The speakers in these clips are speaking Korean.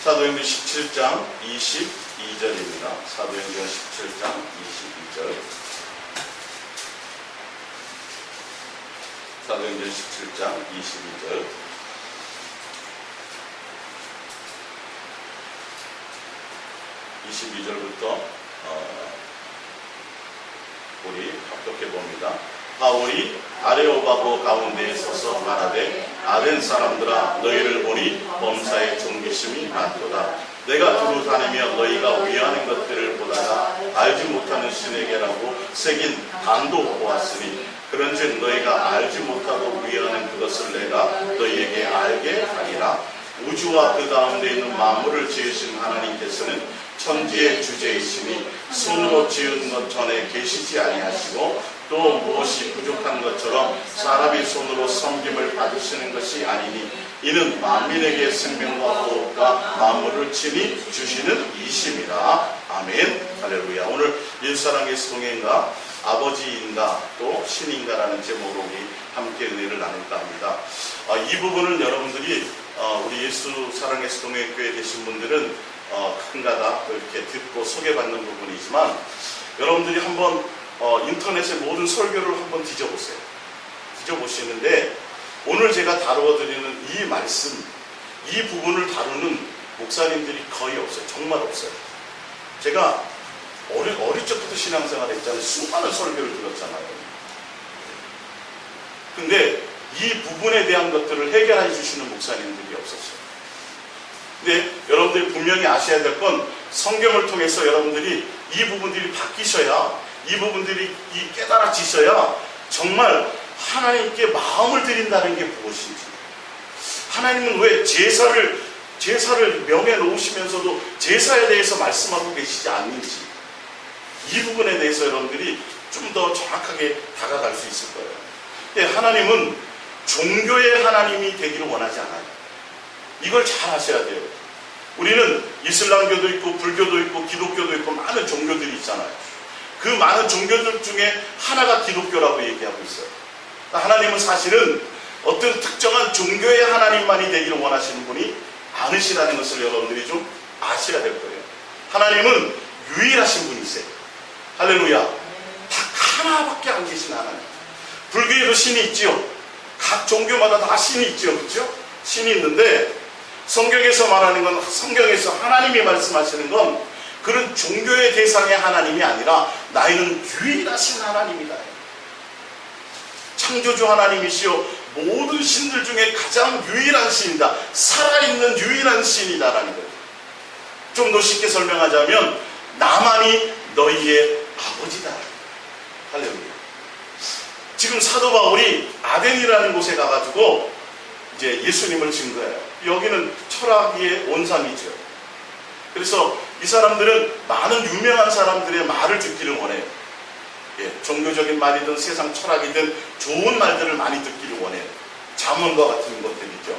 사도행전 17장 22절입니다. 사도행전 17장 22절. 사도행전 17장 22절. (22절부터) 우리 합독해 봅니다. 바울이 아레오바고 가운데에 서서 말하되 아덴 사람들아 너희를 보니 범사에 존귀심이 많도다. 내가 두루 다니며 너희가 위하는 것들을 보다가 알지 못하는 신에게라고 새긴 단도 보았으니 그런즉 너희가 알지 못하고 위하는 그것을 내가 너희에게 알게 하리라. 우주와 그 가운데 있는 만물을 지으신 하나님께서는 천지의 주제이시니 손으로 지은 것 전에 계시지 아니하시고 또 무엇이 부족한 것처럼 사람이 손으로 섬김을 받으시는 것이 아니니 이는 만민에게 생명과 호흡과 만물을 친히 주시는 이심이라. 아멘. 할렐루야. 오늘 옛사랑의 성행과 아버지인가 또 신인가라는 제목으로 우리 함께 은혜를 나눌까 합니다. 이 부분을 여러분들이 우리 예수 사랑의 성행교회에 계신 분들은 큰가다 이렇게 듣고 소개받는 부분이지만 여러분들이 한번 인터넷의 모든 설교를 한번 뒤져보세요. 뒤져보시는데 오늘 제가 다루어드리는 이 말씀, 이 부분을 다루는 목사님들이 거의 없어요. 정말 없어요. 제가 어릴 적부터 신앙생활 했잖아요. 수많은 설교를 들었잖아요. 근데 이 부분에 대한 것들을 해결해 주시는 목사님들이 없었어요. 근데 여러분들이 분명히 아셔야 될 건 성경을 통해서 여러분들이 이 부분들이 바뀌셔야, 이 부분들이 깨달아지셔야 정말 하나님께 마음을 드린다는 게 무엇인지, 하나님은 왜 제사를 명해 놓으시면서도 제사에 대해서 말씀하고 계시지 않는지, 이 부분에 대해서 여러분들이 좀 더 정확하게 다가갈 수 있을 거예요. 근데 하나님은 종교의 하나님이 되기를 원하지 않아요. 이걸 잘 아셔야 돼요. 우리는 이슬람교도 있고 불교도 있고 기독교도 있고 많은 종교들이 있잖아요. 그 많은 종교들 중에 하나가 기독교라고 얘기하고 있어요. 하나님은 사실은 어떤 특정한 종교의 하나님만이 되기를 원하시는 분이 아니시라는 것을 여러분들이 좀 아셔야 될 거예요. 하나님은 유일하신 분이세요. 할렐루야. 딱 하나밖에 안 계신 하나님. 불교에도 신이 있지요. 각 종교마다 다 신이 있죠. 그렇죠? 신이 있는데 성경에서 말하는 건, 성경에서 하나님이 말씀하시는 건 그런 종교의 대상의 하나님이 아니라 나이는 유일하신 하나님이다. 창조주 하나님이시요 모든 신들 중에 가장 유일한 신이다. 살아있는 유일한 신이다라는 거예요. 좀 더 쉽게 설명하자면 나만이 너희의 아버지다. 할렐루야. 지금 사도 바울이 아덴이라는 곳에 가가지고 이제 예수님을 증거해요. 여기는 철학의 온상이죠. 그래서 이 사람들은 많은 유명한 사람들의 말을 듣기를 원해요. 종교적인 말이든 세상 철학이든 좋은 말들을 많이 듣기를 원해요. 잠언과 같은 것들이죠.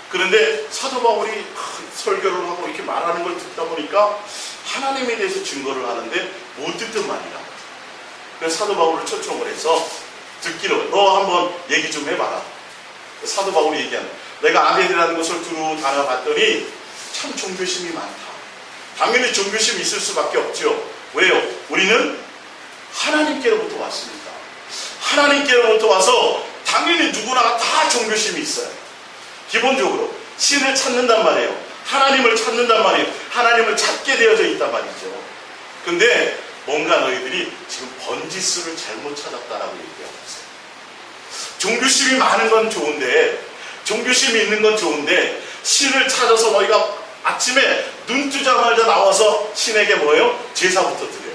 그런데 사도 바울이 설교를 하고 이렇게 말하는 걸 듣다 보니까 하나님에 대해서 증거를 하는데 못 듣던 말이라. 그래서 사도 바울을 초청을 해서 듣기로, 너 한번 얘기 좀 해봐라. 사도 바울이 얘기하는, 내가 아덴이라는 곳을 두루 다녀봤더니 참 종교심이 많다. 당연히 종교심이 있을 수밖에 없죠. 왜요? 우리는 하나님께로부터 왔으니까. 하나님께로부터 와서 당연히 누구나 다 종교심이 있어요. 기본적으로 신을 찾는단 말이에요. 하나님을 찾는단 말이에요. 하나님을 찾게 되어져 있단 말이죠. 근데 뭔가 너희들이 지금 번지수를 잘못 찾았다라고 얘기하고 있어요. 종교심이 많은 건 좋은데, 종교심이 있는 건 좋은데, 신을 찾아서 너희가 아침에 눈 뜨자마자 나와서 신에게 뭐예요? 제사부터 드려요.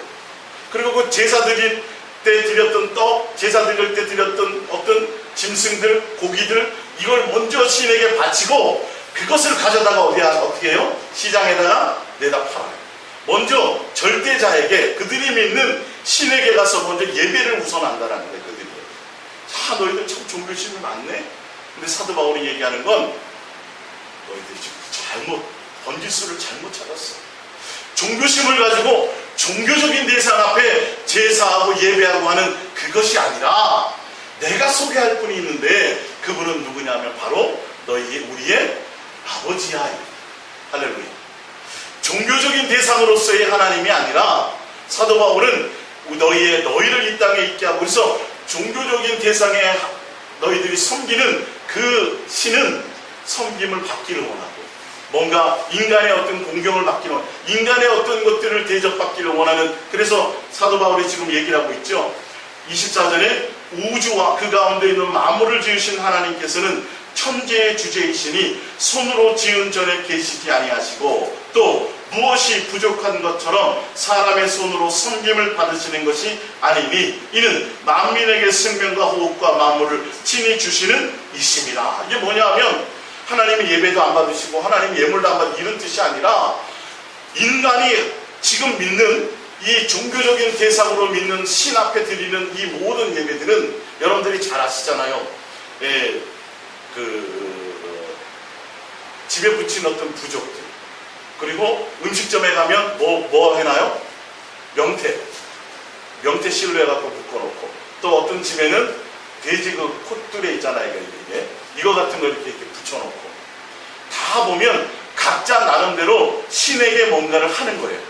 그리고 그 제사 드릴 때 드렸던 떡, 제사 드릴 때 드렸던 어떤 짐승들, 고기들, 이걸 먼저 신에게 바치고 그것을 가져다가 어떻게 해요? 시장에다가 내다 팔아요. 먼저 절대자에게, 그들이 믿는 신에게 가서 먼저 예배를 우선한다라는 거예요. 그들이. 자, 너희들 참 종교심이 많네. 근데 사도 바울이 얘기하는 건 너희들이 지금 번지수를 잘못 찾았어. 종교심을 가지고 종교적인 대상 앞에 제사하고 예배하고 하는 그것이 아니라 내가 소개할 분이 있는데 그분은 누구냐면 바로 우리의 아버지야. 할렐루야. 종교적인 대상으로서의 하나님이 아니라 사도 바울은 너희를 이 땅에 있게 하고, 그래서 종교적인 대상에 너희들이 섬기는 그 신은 섬김을 받기를 원하고, 뭔가 인간의 어떤 공경을 받기를 원하고, 인간의 어떤 것들을 대접받기를 원하는, 그래서 사도 바울이 지금 얘기를 하고 있죠. 24절에 우주와 그 가운데 있는 만물을 지으신 하나님께서는 천재의 주제이시니 손으로 지은 전에 계시지 아니하시고, 또 무엇이 부족한 것처럼 사람의 손으로 섬김을 받으시는 것이 아니니 이는 만민에게 생명과 호흡과 만물을 친히 주시는 이심이라. 이게 뭐냐면 하나님이 예배도 안 받으시고 하나님이 예물도 안 받으시고 이런 뜻이 아니라, 인간이 지금 믿는 이 종교적인 대상으로 믿는 신 앞에 드리는 이 모든 예배들은 여러분들이 잘 아시잖아요. 집에 붙인 어떤 부족들, 그리고 음식점에 가면 뭐 해놔요? 명태 실로 해갖고 묶어놓고, 또 어떤 집에는 돼지 그 콧뚜레 있잖아요. 이거 같은 걸 이렇게 붙여놓고, 다 보면 각자 나름대로 신에게 뭔가를 하는 거예요.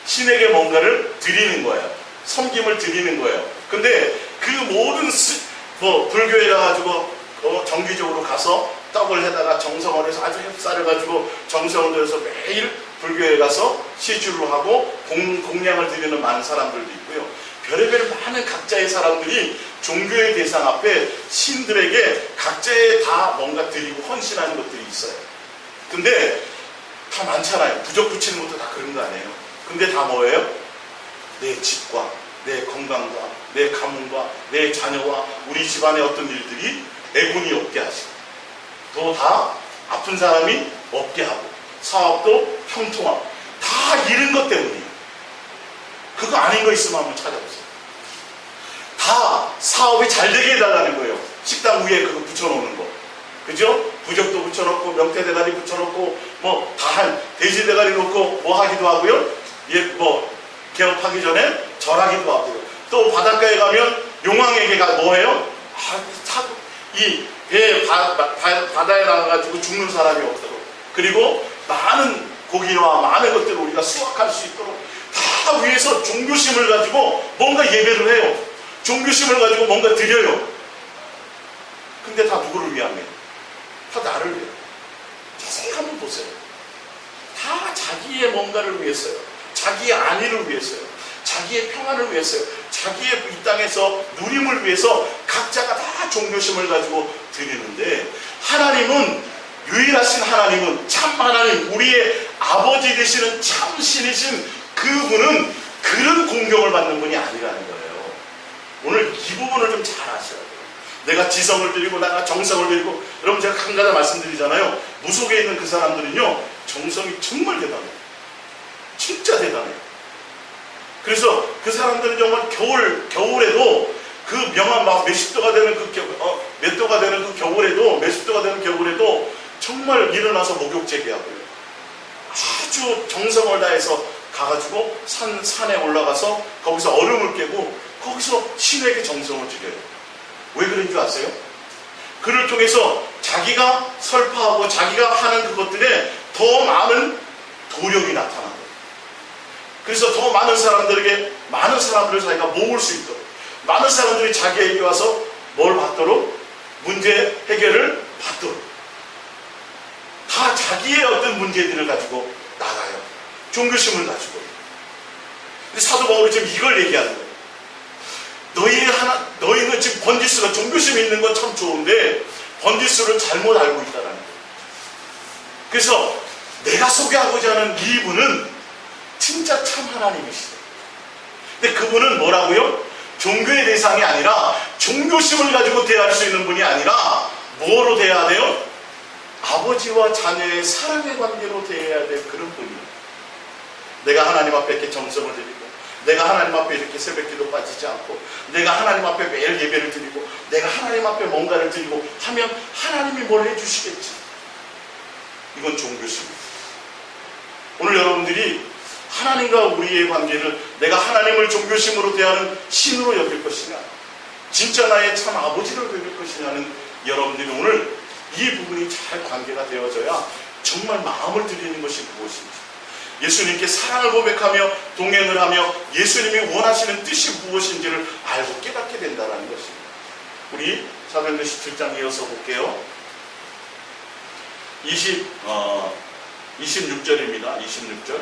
신에게 뭔가를 드리는 거예요. 섬김을 드리는 거예요. 근데 그 모든 불교에 가가지고 정기적으로 가서 떡을 해다가 정성을 해서 아주 햅쌀을 가지고 정성을 들여서 매일 불교에 가서 시주를 하고 공양을 드리는 많은 사람들도 있고요. 별의별 많은 각자의 사람들이 종교의 대상 앞에 신들에게 각자의 다 뭔가 드리고 헌신하는 것들이 있어요. 근데 다 많잖아요. 부적 붙이는 것도 다 그런 거 아니에요. 근데 다 뭐예요? 내 집과 내 건강과 내 가문과 내 자녀와 우리 집안의 어떤 일들이 애군이 없게 하시고, 또 다 아픈 사람이 없게 하고, 사업도 형통하고, 다 이런 것 때문이에요. 그거 아닌 거 있으면 한번 찾아보세요. 다 사업이 잘 되게 해달라는 거예요. 식당 위에 그거 붙여놓는 거. 그죠? 부적도 붙여놓고, 명태 대가리 붙여놓고, 뭐 다 한 돼지 대가리 놓고 뭐 하기도 하고요. 개업하기 전에 절하기도 하고요. 또 바닷가에 가면 용왕에게 뭐 해요? 이 배 바다에 나가가지고 죽는 사람이 없도록, 그리고 많은 고기와 많은 것들을 우리가 수확할 수 있도록 다 위에서 종교심을 가지고 뭔가 예배를 해요. 종교심을 가지고 뭔가 드려요. 근데 다 누구를 위함이에요? 다 나를 위해요. 자세히 한번 보세요. 다 자기의 뭔가를 위해서요. 자기의 안위를 위해서요. 자기의 평안을 위해서요. 자기의 이 땅에서 누림을 위해서 각자가 다 종교심을 가지고 드리는데, 하나님은, 유일하신 하나님은, 참 하나님, 우리의 아버지 되시는 참 신이신 그분은 그런 공경을 받는 분이 아니라는 거예요. 오늘 이 부분을 좀 잘 아셔야 돼요. 내가 지성을 드리고 내가 정성을 드리고, 여러분 제가 한 가지 말씀드리잖아요. 무속에 있는 그 사람들은요, 정성이 정말 대단해요. 진짜 대단해요. 그래서 그 사람들은 정말 겨울에도 그 명한 막 몇십 도가 되는 몇 도가 되는 그 겨울에도, 몇십 도가 되는 겨울에도 정말 일어나서 목욕 재개하고요. 아주 정성을 다해서 가가지고 산에 올라가서 거기서 얼음을 깨고 거기서 신에게 정성을 드려요. 왜 그런 줄 아세요? 그를 통해서 자기가 설파하고 자기가 하는 그것들에 더 많은 도력이 나타나요. 그래서 더 많은 사람들에게, 많은 사람들을 자기가 모을 수 있도록, 많은 사람들이 자기에게 와서 뭘 받도록? 문제 해결을 받도록. 다 자기의 어떤 문제들을 가지고 나가요. 종교심을 가지고. 근데 사도 바울이 지금 이걸 얘기하는 거예요. 너희는 지금 번지수가, 종교심이 있는 건 참 좋은데 번지수를 잘못 알고 있다는 거예요. 그래서 내가 소개하고자 하는 이분은 진짜 참 하나님이시다. 근데 그분은 뭐라고요? 종교의 대상이 아니라, 종교심을 가지고 대할 수 있는 분이 아니라 뭐로 대해야 돼요? 아버지와 자녀의 사랑의 관계로 대해야 될 그런 분이에요. 내가 하나님 앞에 이렇게 정성을 드리고, 내가 하나님 앞에 이렇게 새벽기도 빠지지 않고, 내가 하나님 앞에 매일 예배를 드리고, 내가 하나님 앞에 뭔가를 드리고 하면 하나님이 뭘 해주시겠지. 이건 종교심입니다. 오늘 여러분들이 하나님과 우리의 관계를 내가 하나님을 종교심으로 대하는 신으로 여길 것이냐, 진짜 나의 참 아버지로 여길 것이냐는, 여러분들이 오늘 이 부분이 잘 관계가 되어져야 정말 마음을 드리는 것이 무엇인지, 예수님께 사랑을 고백하며 동행을 하며 예수님이 원하시는 뜻이 무엇인지를 알고 깨닫게 된다는 것입니다. 우리 사도행전 17장 이어서 볼게요. 26절입니다. 26절.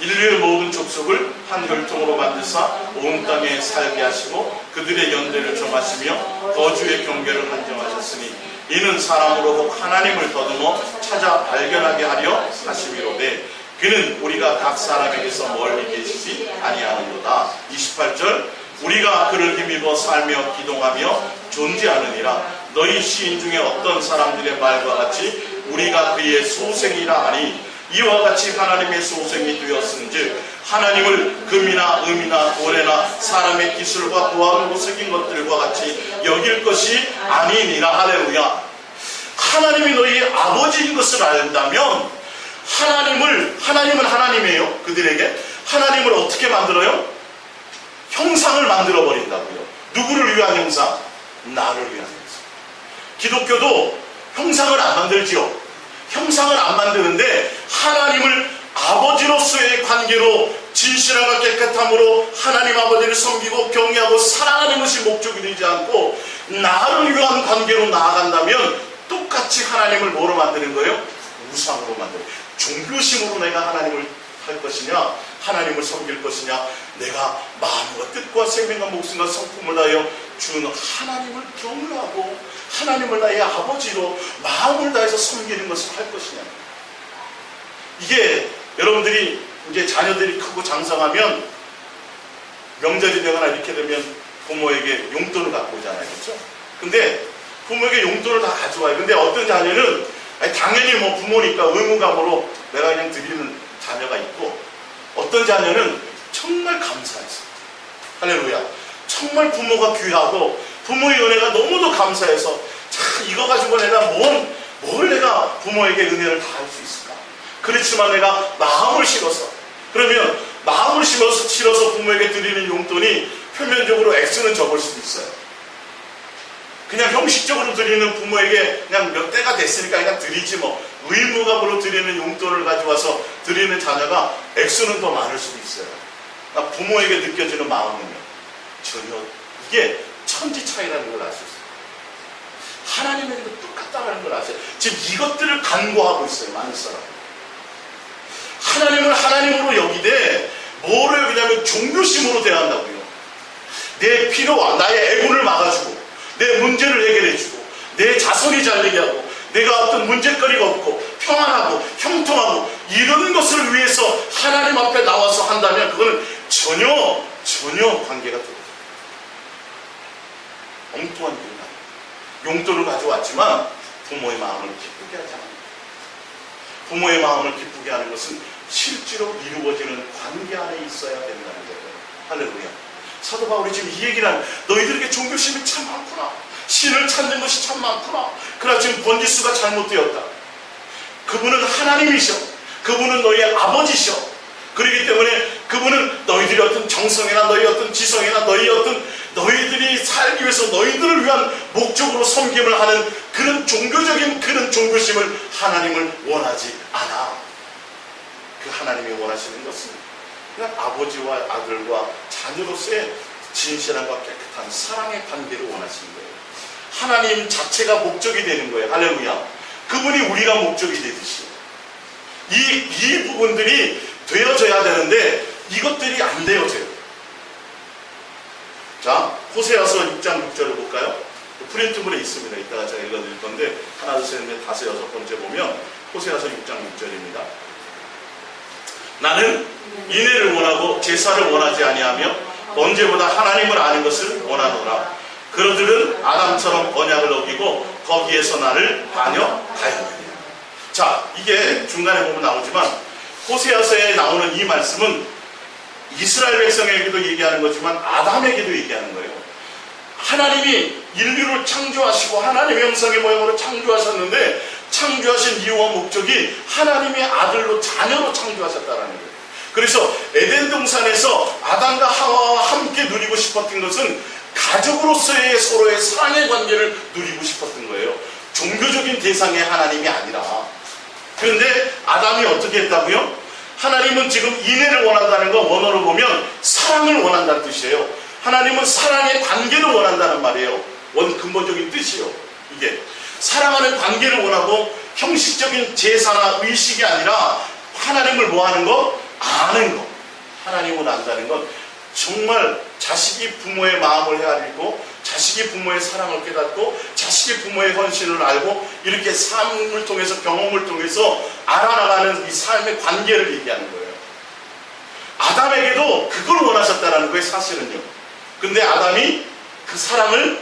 인류의 모든 족속을 한 혈통으로 만드사 온 땅에 살게 하시고 그들의 연대를 정하시며 거주의 경계를 한정하셨으니 이는 사람으로 혹 하나님을 더듬어 찾아 발견하게 하려 하심이로되 그는 우리가 각 사람에게서 멀리 계시지 아니하는도다. 28절. 우리가 그를 힘입어 살며 기동하며 존재하느니라. 너희 시인 중에 어떤 사람들의 말과 같이 우리가 그의 소생이라 하니 이와 같이 하나님의 소생이 되었은즉 하나님을 금이나 음이나 고래나 사람의 기술과 구하고 새긴 것들과 같이 여길 것이 아니니라. 할렐루야. 하나님이 너희의 아버지인 것을 안다면 하나님은 하나님이에요. 그들에게 하나님을 어떻게 만들어요? 형상을 만들어 버린다고요. 누구를 위한 형상? 나를 위한 형상. 기독교도 형상을 안 만들지요. 형상을 안 만드는데 하나님을 아버지로서의 관계로 진실함과 깨끗함으로 하나님 아버지를 섬기고 경외하고 사랑하는 것이 목적이 되지 않고 나를 위한 관계로 나아간다면 똑같이 하나님을 뭐로 만드는 거예요? 우상으로 만드는 거예요. 종교심으로 내가 하나님을 할 것이냐, 하나님을 섬길 것이냐, 내가 마음과 뜻과 생명과 목숨과 성품을 다하여 준 하나님을 경외하고 하나님을 나의 아버지로 마음을 다해서 섬기는 것을 할 것이냐. 이게 여러분들이 이제 자녀들이 크고 장성하면 명절이 되거나 이렇게 되면 부모에게 용돈을 갖고 오잖아요. 그렇죠? 근데 부모에게 용돈을 다 가져와요. 근데 어떤 자녀는 당연히 뭐 부모니까 의무감으로 내가 그냥 드리는 자녀가 있고, 어떤 자녀는 정말 감사해서, 할렐루야, 정말 부모가 귀하고 부모의 은혜가 너무도 감사해서 참 이거 가지고 내가 뭘 내가 부모에게 은혜를 다 할 수 있을까? 그렇지만 내가 마음을 실어서, 그러면 마음을 실어서 부모에게 드리는 용돈이 표면적으로 X는 적을 수도 있어요. 그냥 형식적으로 드리는 부모에게 그냥 몇 대가 됐으니까 그냥 드리지 뭐, 의무감으로 드리는 용돈을 가져와서 드리는 자녀가 X는 더 많을 수도 있어요. 그러니까 부모에게 느껴지는 마음은요, 전혀 이게 천지 차이라는 걸 알 수 있어요. 하나님에게도 똑같다는 걸 아세요. 지금 이것들을 간구하고 있어요, 많은 사람. 하나님을 하나님으로 여기되 뭐로 여기냐면 종교심으로 대한다고요. 내 필요와 나의 애군을 막아주고 내 문제를 해결해주고 내 자손이 잘되게 하고 내가 어떤 문제거리가 없고 평안하고 형통하고 이런 것을 위해서 하나님 앞에 나와서 한다면 그거는 전혀 관계가 들어요. 엉뚱한 일이다. 용돈을 가져왔지만 부모의 마음을 기쁘게 하지 않아요. 부모의 마음을 기쁘게 하는 것은 실제로 이루어지는 관계 안에 있어야 된다는 거예요. 할렐루야. 사도 바울이 지금 이 얘기를 하는, 너희들에게 종교심이 참 많구나, 신을 찾는 것이 참 많구나, 그러나 지금 번지수가 잘못되었다. 그분은 하나님이셔. 그분은 너희의 아버지셔. 그렇기 때문에 그분은 너희들이 어떤 정성이나 너희 어떤 지성이나 너희들이 살기 위해서 너희들을 위한 목적으로 섬김을 하는 그런 종교적인 그런 종교심을 하나님을 원하지 않아. 그 하나님이 원하시는 것은 그냥 아버지와 아들과 자녀로서의 진실함과 깨끗한 사랑의 관계를 원하시는 거예요. 하나님 자체가 목적이 되는 거예요. 할렐루야. 그분이 우리가 목적이 되듯이 이 부분들이 되어져야 되는데 이것들이 안 되어져요. 자, 호세아서 6장 6절을 볼까요? 프린트물에 있습니다. 이따가 제가 읽어드릴 건데 하나, 둘, 셋, 넷, 다섯, 여섯 번째 보면 호세아서 6장 6절입니다. 나는 인애를 원하고 제사를 원하지 아니하며 언제보다 하나님을 아는 것을 원하노라. 그러들은 아담처럼 언약을 어기고 거기에서 나를 반역하였느니라. 자, 이게 중간에 보면 나오지만 호세아서에 나오는 이 말씀은 이스라엘 백성에게도 얘기하는 거지만 아담에게도 얘기하는 거예요. 하나님이 인류를 창조하시고 하나님의 형상의 모양으로 창조하셨는데 창조하신 이유와 목적이 하나님의 아들로 자녀로 창조하셨다는 거예요. 그래서 에덴 동산에서 아담과 하와와 함께 누리고 싶었던 것은 가족으로서의 서로의 사랑의 관계를 누리고 싶었던 거예요. 종교적인 대상의 하나님이 아니라 그런데 아담이 어떻게 했다고요? 하나님은 지금 인애를 원한다는 거 원어로 보면 사랑을 원한다는 뜻이에요. 하나님은 사랑의 관계를 원한다는 말이에요. 근본적인 뜻이요. 이게 사랑하는 관계를 원하고 형식적인 제사나 의식이 아니라 하나님을 뭐하는 거? 아는 거. 하나님을 안다는 건 정말 자식이 부모의 마음을 헤아리고 자식이 부모의 사랑을 깨닫고 자식이 부모의 헌신을 알고 이렇게 삶을 통해서 경험을 통해서 알아나가는 이 삶의 관계를 얘기하는 거예요. 아담에게도 그걸 원하셨다는 거예요, 사실은요. 근데 아담이 그 사랑을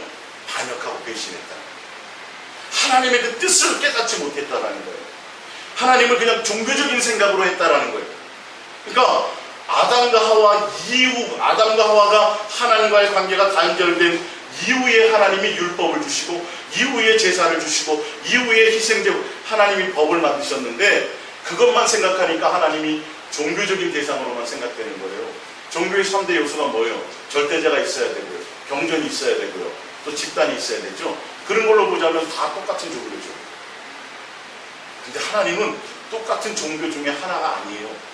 반역하고 배신했다. 하나님의 그 뜻을 깨닫지 못했다는 거예요. 하나님을 그냥 종교적인 생각으로 했다는 거예요. 그러니까 아담과 하와가 하나님과의 관계가 단절된 이후에 하나님이 율법을 주시고 이후에 제사를 주시고 이후에 희생제 하나님이 법을 만드셨는데 그것만 생각하니까 하나님이 종교적인 대상으로만 생각되는 거예요. 종교의 3대 요소가 뭐예요? 절대자가 있어야 되고요. 경전이 있어야 되고요. 또 집단이 있어야 되죠. 그런 걸로 보자면 다 똑같은 종교죠. 근데 하나님은 똑같은 종교 중에 하나가 아니에요.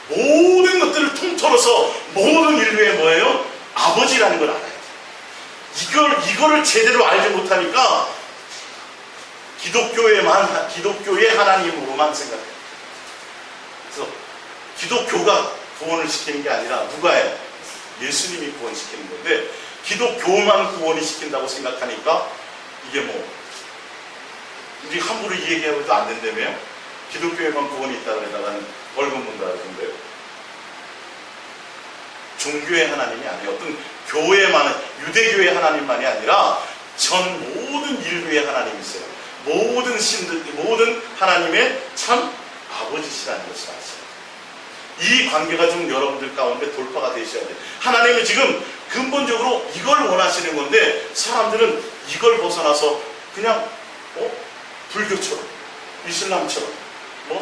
모든 것들을 통틀어서 모든 인류의 뭐예요? 아버지라는 걸 알아야 돼요. 이거를 제대로 알지 못하니까 기독교의 하나님으로만 생각해요. 그래서 기독교가 구원을 시키는 게 아니라 누가 해요? 예수님이 구원시키는 건데 기독교만 구원이 시킨다고 생각하니까 이게 우리 함부로 이 얘기해도 안 된다며요? 기독교에만 구원이 있다고 해다가는 벌금 문다 그러던데요. 종교의 하나님이 아니에요. 어떤 교회만은 유대교의 하나님만이 아니라 전 모든 인류의 하나님이세요. 모든 신들, 모든 하나님의 참 아버지시라는 것을 아세요. 이 관계가 좀 여러분들 가운데 돌파가 되셔야 돼요. 하나님은 지금 근본적으로 이걸 원하시는 건데 사람들은 이걸 벗어나서 그냥 불교처럼 이슬람처럼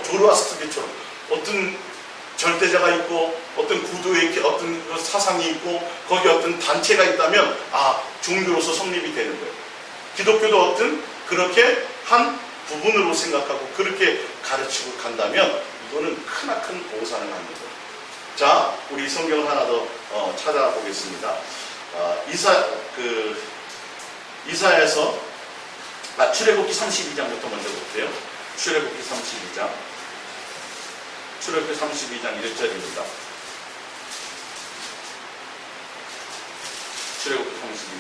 조르아스트교처럼 어떤 절대자가 있고 어떤 구도에 어떤 사상이 있고 거기 어떤 단체가 있다면 종교로서 성립이 되는 거예요. 기독교도 어떤 그렇게 한 부분으로 생각하고 그렇게 가르치고 간다면 이거는 크나큰 오산을 하는 거예요. 자, 우리 성경을 하나 더 찾아보겠습니다. 이사야에서 출애굽기 32장부터 먼저 볼게요. 출애굽기 32장 1절입니다. 출애굽기 32장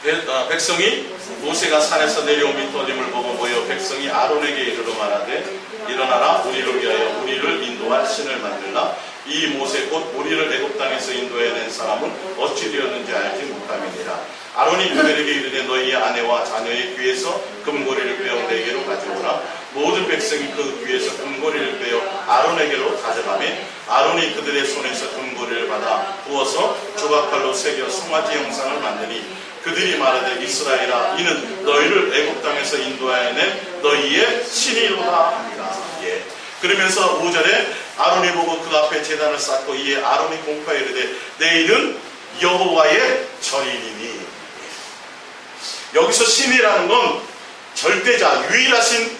1절. 백성이 모세가 산에서 내려오미 떨림을 보고 모여 백성이 아론에게 이르러 말하되 일어나라 우리를 위하여 우리를 인도할 신을 만들라. 이 모세 곧 우리를 애굽 땅에서 인도해낸 사람은 어찌 되었는지 알지 못함이니라. 아론이 그들에게 이르되 너희의 아내와 자녀의 귀에서 금고리를 빼어 내게로 가져오라. 모든 백성이 그 귀에서 금고리를 빼어 아론에게로 가져가매 아론이 그들의 손에서 금고리를 받아 부어서 조각칼로 새겨 송아지 형상을 만드니 그들이 말하되 이스라엘아 이는 너희를 애굽 땅에서 인도하여낸 너희의 신이로다 합니다. 예. 그러면서 5절에 아론이 보고 그 앞에 제단을 쌓고 이에 아론이 공포하여 이르되 내일은 여호와의 절이니니. 여기서 신이라는 건 절대자 유일하신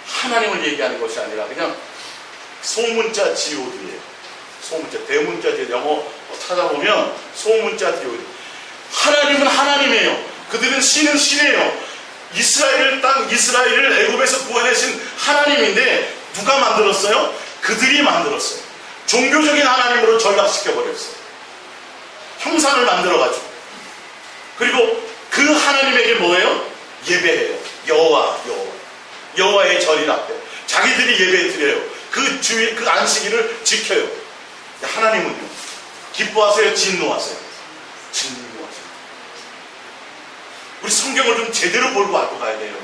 하나님을 얘기하는 것이 아니라 그냥 소문자 지오드예요. 소문자 대문자 지오드 영어 찾아보면 소문자 지오드. 하나님은 하나님이에요. 그들은 신은 신이에요. 이스라엘 땅 이스라엘을 애굽에서 구원하신 하나님인데 누가 만들었어요? 그들이 만들었어요. 종교적인 하나님으로 전락시켜버렸어요. 형상을 만들어가지고. 그리고 그 하나님에게 뭐예요? 예배해요. 여호와의 절이라. 자기들이 예배 드려요. 그 주일 그 안식일을 지켜요. 하나님은요? 기뻐하세요? 진노하세요? 진노하세요. 우리 성경을 좀 제대로 보고 알고 가야 돼요.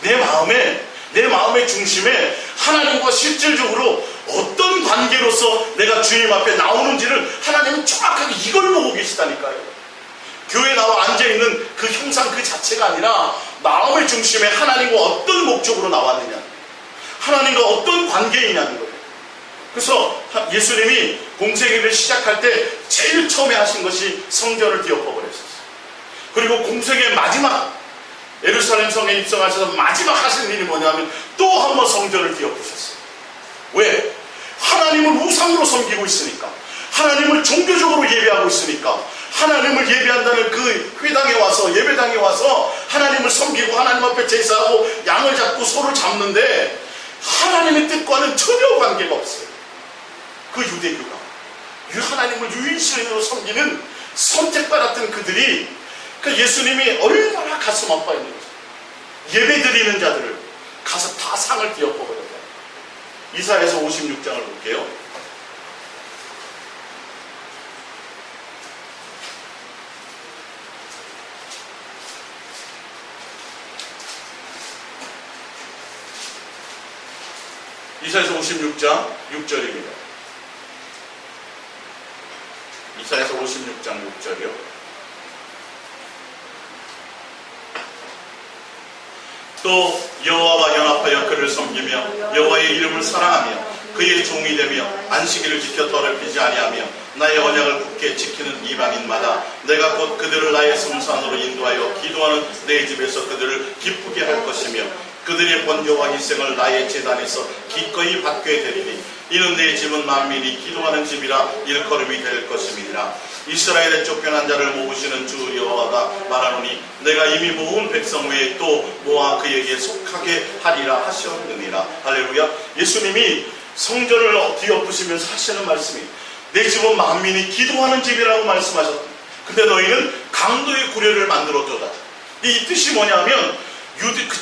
내 마음의 중심에 하나님과 실질적으로 어떤 관계로서 내가 주님 앞에 나오는지를 하나님은 정확하게 이걸 보고 계시다니까요. 교회에 나와 앉아있는 그 형상 그 자체가 아니라 마음의 중심에 하나님과 어떤 목적으로 나왔느냐, 하나님과 어떤 관계이냐는 거예요. 그래서 예수님이 공생애를 시작할 때 제일 처음에 하신 것이 성전을 뒤엎어 버렸었어요. 그리고 공생의 마지막 예루살렘 성에 입성하셔서 마지막 하신 일이 뭐냐면 또 한 번 성전을 뒤엎으셨어요. 왜? 하나님을 우상으로 섬기고 있으니까, 하나님을 종교적으로 예배하고 있으니까, 하나님을 예배한다는 그 회당에 와서, 예배당에 와서 하나님을 섬기고 하나님 앞에 제사하고 양을 잡고 소를 잡는데 하나님의 뜻과는 전혀 관계가 없어요. 그 유대교가 하나님을 유일신으로 섬기는 선택받았던 그들이, 그 예수님이 얼마나 가슴 아파했는지, 예배 드리는 자들을 가서 다 상을 뒤엎어버렸다. 이사야서 56장을 볼게요. 이사야서 56장 6절입니다. 이사야서 56장 6절이요. 또 여호와와 연합하여 그를 섬기며 여호와의 이름을 사랑하며 그의 종이 되며 안식일을 지켜 더럽히지 아니하며 나의 언약을 굳게 지키는 이방인마다 내가 곧 그들을 나의 성산으로 인도하여 기도하는 내 집에서 그들을 기쁘게 할 것이며 그들의 번제와 희생을 나의 제단에서 기꺼이 받게 되리니 이는 내 집은 만민이 기도하는 집이라 일컬음이 될 것임이니라. 이스라엘의 쫓겨난 자를 모으시는 주 여호와가 말하노니 내가 이미 모은 백성 외에 또 모아 그에게 속하게 하리라 하셨느니라. 할렐루야. 예수님이 성전을 뒤엎으시면서 하시는 말씀이 내 집은 만민이 기도하는 집이라고 말씀하셨다. 근데 너희는 강도의 구례를 만들어줘다. 이 뜻이 뭐냐면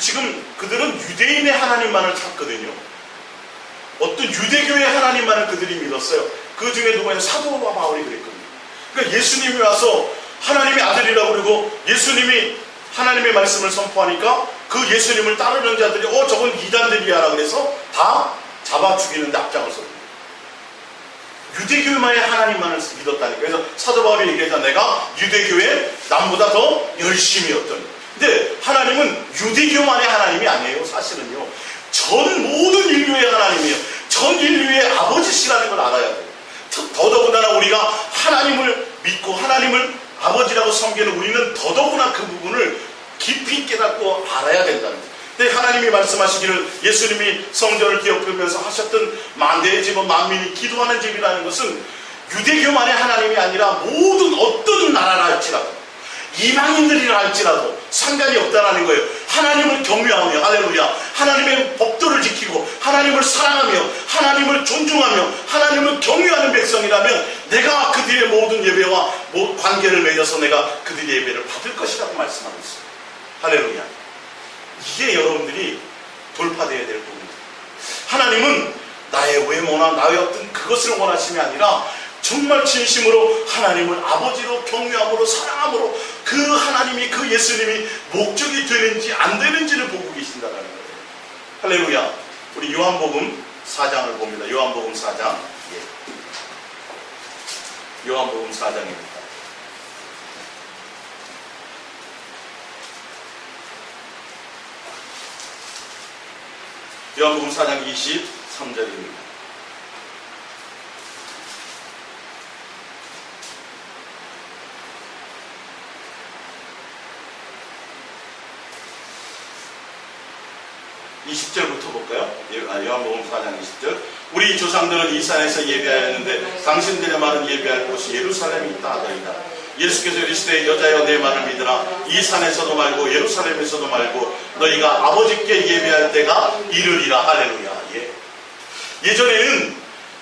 지금 그들은 유대인의 하나님만을 찾거든요. 어떤 유대교의 하나님만을 그들이 믿었어요. 그 중에 누구냐? 사도 바울이 그랬거든요. 그러니까 예수님이 와서 하나님의 아들이라고 그러고 예수님이 하나님의 말씀을 선포하니까 그 예수님을 따르는 자들이 저건 이단들이야 그래서 다 잡아 죽이는데 앞장을 섰거든요. 유대교만의 하나님만을 믿었다니까. 그래서 사도 바울이 얘기하자 내가 유대교에 남보다 더 열심히 했더니. 근데 하나님은 유대교만의 하나님이 아니에요. 사실은요. 전 모든 인류의 하나님이에요. 전 인류의 아버지시라는 걸 알아야 돼요. 더더군다나 우리가 하나님을 믿고 하나님을 아버지라고 섬기는 우리는 더더구나 그 부분을 깊이 깨닫고 알아야 된다는 거예요. 근데 하나님이 말씀하시기를 예수님이 성전을 뒤엎으면서 하셨던 만대의 집은 만민이 기도하는 집이라는 것은 유대교만의 하나님이 아니라 모든 어떤 나라라 할지라도 이방인들이라 할지라도 상관이 없다라는 거예요. 하나님을 경외하며 할렐루야 하나님의 법도를 지키고 하나님을 사랑하며 하나님을 존중하며 하나님을 경외하는 백성이라면 내가 그들의 모든 예배와 관계를 맺어서 내가 그들의 예배를 받을 것이라고 말씀하고 있어요. 할렐루야. 이게 여러분들이 돌파되어야 될 부분입니다. 하나님은 나의 외모나 나의 어떤 그것을 원하심이 아니라 정말 진심으로 하나님을 아버지로 경외함으로 사랑함으로 그 하나님이 그 예수님이 목적이 되는지 안 되는지를 보고 계신다는 거예요. 할렐루야. 우리 요한복음 4장을 봅니다. 요한복음 4장. 요한복음 4장입니다. 요한복음 4장 23절입니다. 이 20절부터 볼까요? 요한복음 4장 20절. 우리 조상들은 이 산에서 예배하였는데 당신들의 말은 예배할 곳이 예루살렘이 있다 하더이다. 예수께서 이르시되 여자여 내 말을 믿으라. 이 산에서도 말고 예루살렘에서도 말고 너희가 아버지께 예배할 때가 이르리라. 할렐루야. 예전에는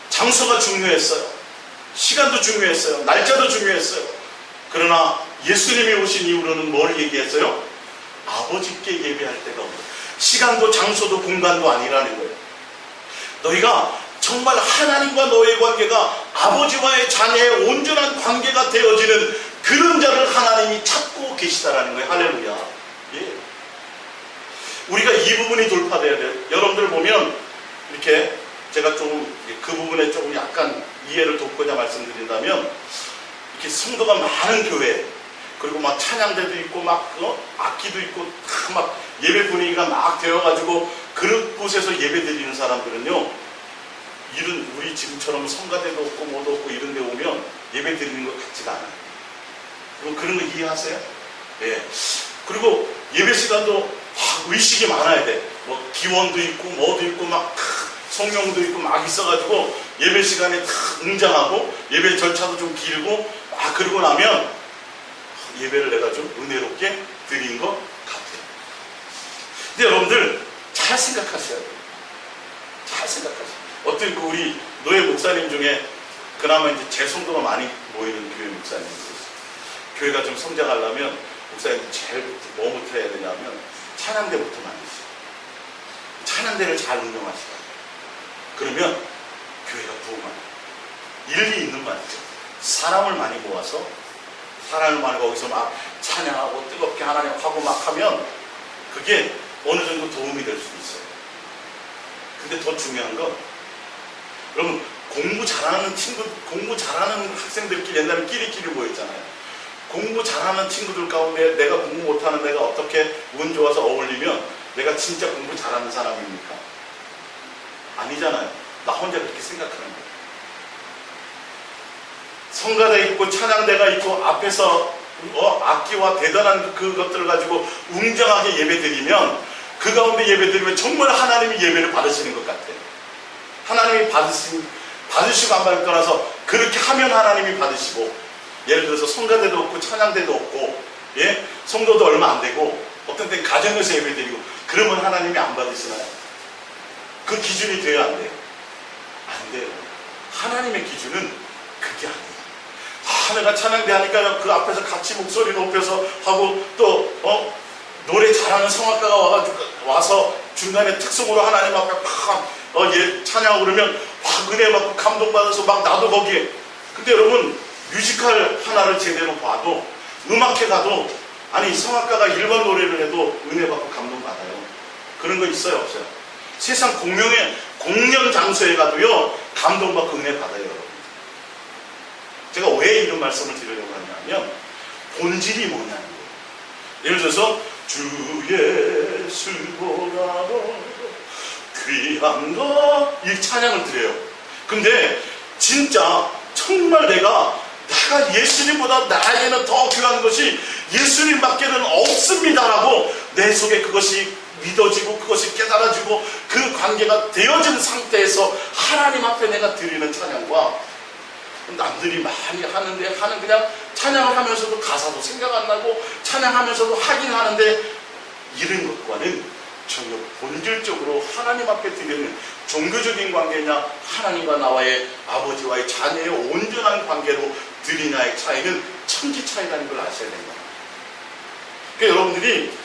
장소가 중요했어요. 시간도 중요했어요. 날짜도 중요했어요. 그러나 예수님이 오신 이후로는 뭘 얘기했어요? 아버지께 예배할 때가 없다. 시간도 장소도 공간도 아니라는 거예요. 너희가 정말 하나님과 너의 관계가 아버지와의 자녀의 온전한 관계가 되어지는 그런 자를 하나님이 찾고 계시다라는 거예요. 할렐루야. 우리가 이 부분이 돌파돼야 돼요. 여러분들 보면 이렇게 제가 좀 그 부분에 조금 약간 이해를 돕고자 말씀드린다면 이렇게 성도가 많은 교회 그리고 막 찬양대도 있고 막 악기도 있고 막 예배 분위기가 막 되어가지고 그런 곳에서 예배 드리는 사람들은요 이런 우리 지금처럼 성가대도 없고 뭐도 없고 이런 데 오면 예배 드리는 것 같지가 않아요. 그런 거 이해하세요? 그리고 예배 시간도 의식이 많아야 돼. 뭐 기원도 있고 뭐도 있고 막 성령도 있고 막 있어가지고 예배 시간에 다 웅장하고 예배 절차도 좀 길고 막 그러고 나면 예배를 내가 좀 은혜롭게 드린 것 같아요. 근데 여러분들 잘 생각하셔야 돼요. 잘 생각하셔야 돼요. 어떤 우리 노예 목사님 중에 그나마 이제 제 성도가 많이 모이는 교회 목사님이 있었어요. 교회가 좀 성장하려면 목사님 제일 뭐부터 해야 되냐면 찬양대부터 만드시고 찬양대를 잘 운영하시고 그러면 교회가 부흥합니다. 일리 있는 말이죠. 사람을 많이 모아서 사람을 많이 거기서 막 찬양하고 뜨겁게 하나님 하고 막 하면 그게 어느 정도 도움이 될 수 있어요. 근데 더 중요한 건 여러분 공부 잘하는 친구, 공부 잘하는 학생들끼리 옛날에 끼리끼리 모였잖아요. 공부 잘하는 친구들 가운데 내가 공부 못하는 내가 어떻게 운 좋아서 어울리면 내가 진짜 공부 잘하는 사람입니까? 아니잖아요. 나 혼자 그렇게 생각하는 거예요. 성가대 있고 찬양대가 있고 앞에서 악기와 대단한 그것들을 가지고 웅장하게 예배드리면 그 가운데 예배드리면 정말 하나님이 예배를 받으시는 것 같아요. 하나님이 받으시고 안 받을 거라서 그렇게 하면 하나님이 받으시고 예를 들어서 성가대도 없고 찬양대도 없고 성도도 얼마 안 되고 어떤 때는 가정에서 예배드리고 그러면 하나님이 안 받으시나요? 그 기준이 돼야 안 돼요? 안 돼요. 하나님의 기준은 그게 아니에요. 내가 찬양대 하니까 그 앞에서 같이 목소리 높여서 하고 또 노래 잘하는 성악가가 와서 중간에 특성으로 하나님 앞에 찬양하고 그러면 막 은혜 받고 감동받아서 막 나도 거기에. 근데 여러분 뮤지컬 하나를 제대로 봐도 음악회 가도 아니 성악가가 일반 노래를 해도 은혜 받고 감동받아요. 그런 거 있어요 없어요? 세상 공연 장소에 가도요 감동받고 은혜 받아요. 여러분. 제가 왜 이런 말씀을 드리려고 하냐면 본질이 뭐냐는 거예요. 예를 들어서 주 예수 보라로 귀한 것 이 찬양을 드려요. 근데 진짜 정말 내가 예수님보다 나에게는 더 귀한 것이 예수님밖에는 없습니다라고 내 속에 그것이 믿어지고 그것이 깨달아지고 그 관계가 되어진 상태에서 하나님 앞에 내가 드리는 찬양과 남들이 많이 하는데 그냥 찬양을 하면서도 가사도 생각 안 나고 찬양하면서도 하긴 하는데 이런 것과는 전혀 본질적으로 하나님 앞에 드리는 종교적인 관계냐 하나님과 나와의 아버지와의 자녀의 온전한 관계로 드리냐의 차이는 천지 차이라는 걸 아셔야 된다. 그러니까 여러분들이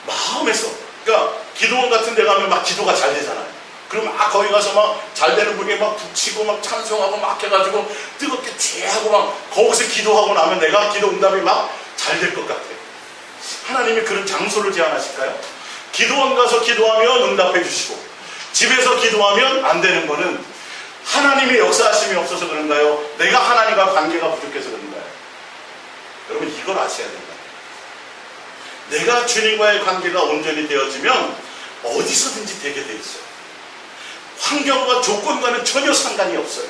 마음에서 그러니까 기도원 같은 데 가면 막 기도가 잘 되잖아요. 그럼 거기 가서 막 잘 되는 분이 막 붙이고 막 찬송하고 막 해가지고 뜨겁게 죄하고 막 거기서 기도하고 나면 내가 기도 응답이 막 잘 될 것 같아요. 하나님이 그런 장소를 제안하실까요? 기도원 가서 기도하면 응답해 주시고 집에서 기도하면 안 되는 거는 하나님의 역사하심이 없어서 그런가요? 내가 하나님과 관계가 부족해서 그런가요? 여러분 이걸 아셔야 된다. 내가 주님과의 관계가 온전히 되어지면 어디서든지 되게 돼 있어요. 환경과 조건과는 전혀 상관이 없어요.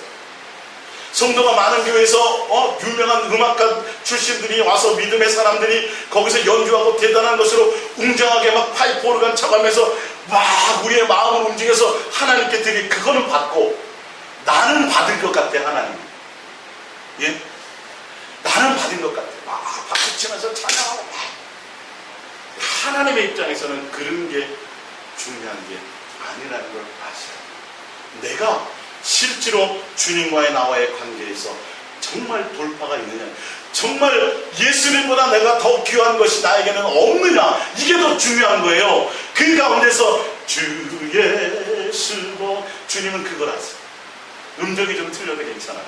성도가 많은 교회에서 유명한 음악가 출신들이 와서 믿음의 사람들이 거기서 연주하고 대단한 것으로 웅장하게 막 파이프 오르간 쳐가면서 막 우리의 마음을 움직여서 하나님께 드리 그거는 받고 나는 받을 것 같아 하나님. 예? 나는 받은 것 같아. 막 박수 치면서 찬양하고 막 하나님의 입장에서는 그런 게 중요한 게 아니라는 걸 아셔야 돼요. 내가 실제로 주님과의 나와의 관계에서 정말 돌파가 있느냐, 정말 예수님보다 내가 더 귀한 것이 나에게는 없느냐, 이게 더 중요한 거예요. 그 가운데서 주 예수 주님은 그걸 아세요. 음정이 좀 틀려도 괜찮아요.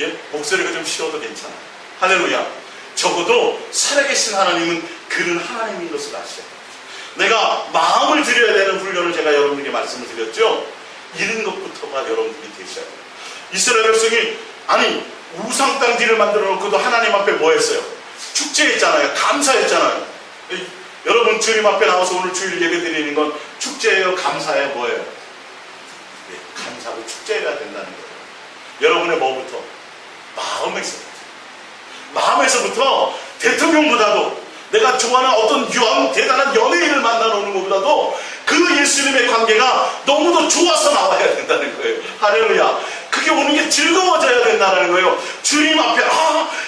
예? 목소리가 좀 쉬어도 괜찮아요. 할렐루야. 적어도 살아계신 하나님은 그런 하나님인 것을 아셔야 돼요. 내가 마음을 드려야 되는 훈련을 제가 여러분에게 말씀을 드렸죠. 이런 것부터가 여러분들이 되셔야 돼요. 이스라엘 백성이 우상 땅 뒤를 만들어 놓고도 하나님 앞에 뭐 했어요? 축제했잖아요. 감사했잖아요. 여러분 주님 앞에 나와서 오늘 주일 예배 드리는 건 축제예요? 감사예요? 뭐예요? 네, 감사하고 축제해야 된다는 거예요. 여러분의 뭐부터? 마음에서부터 대통령보다도 내가 좋아하는 어떤 대단한 연예인을 만나는 것보다도 그 예수님의 관계가 너무도 좋아서 나와야 된다는 거예요. 할렐루야. 그게 오는 게 즐거워져야 된다는 거예요. 주님 앞에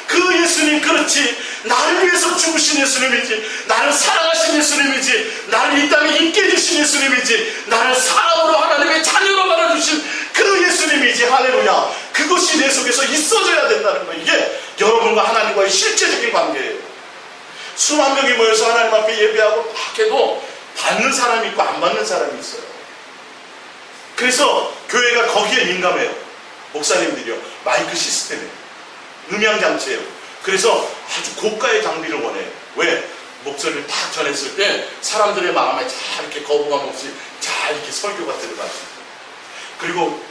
그 예수님 그렇지, 나를 위해서 죽으신 예수님이지, 나를 사랑하신 예수님이지, 나를 이 땅에 있게 해주신 예수님이지, 나를 사랑으로 하나님의 자녀로 만들어주신 그 예수님이지. 할렐루야. 그것이 내 속에서 있어져야 된다는 거예요. 이게 여러분과 하나님과의 실제적인 관계예요. 수만 명이 모여서 하나님 앞에 예배하고 막 해도 받는 사람이 있고 안 받는 사람이 있어요. 그래서 교회가 거기에 민감해요. 목사님들이요. 마이크 시스템이에요. 음향장치예요. 그래서 아주 고가의 장비를 원해요. 왜? 목소리를 딱 전했을 때 사람들의 마음에 잘 이렇게 거부감 없이 잘 이렇게 설교가 들어갈 수 있어요. 그리고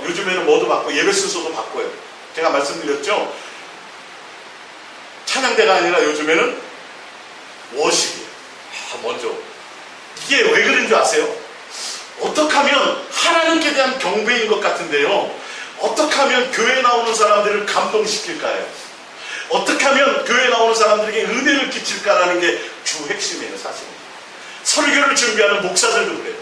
요즘에는 뭐도 바꿔, 예배 순서도 바꿔요. 제가 말씀드렸죠. 찬양대가 아니라 요즘에는 워십이에요. 먼저. 이게 왜 그런 줄 아세요? 어떻게 하면 하나님께 대한 경배인 것 같은데요, 어떻게 하면 교회에 나오는 사람들을 감동시킬까요? 어떻게 하면 교회에 나오는 사람들에게 은혜를 끼칠까라는 게 주 핵심이에요. 사실 설교를 준비하는 목사들도 그래요.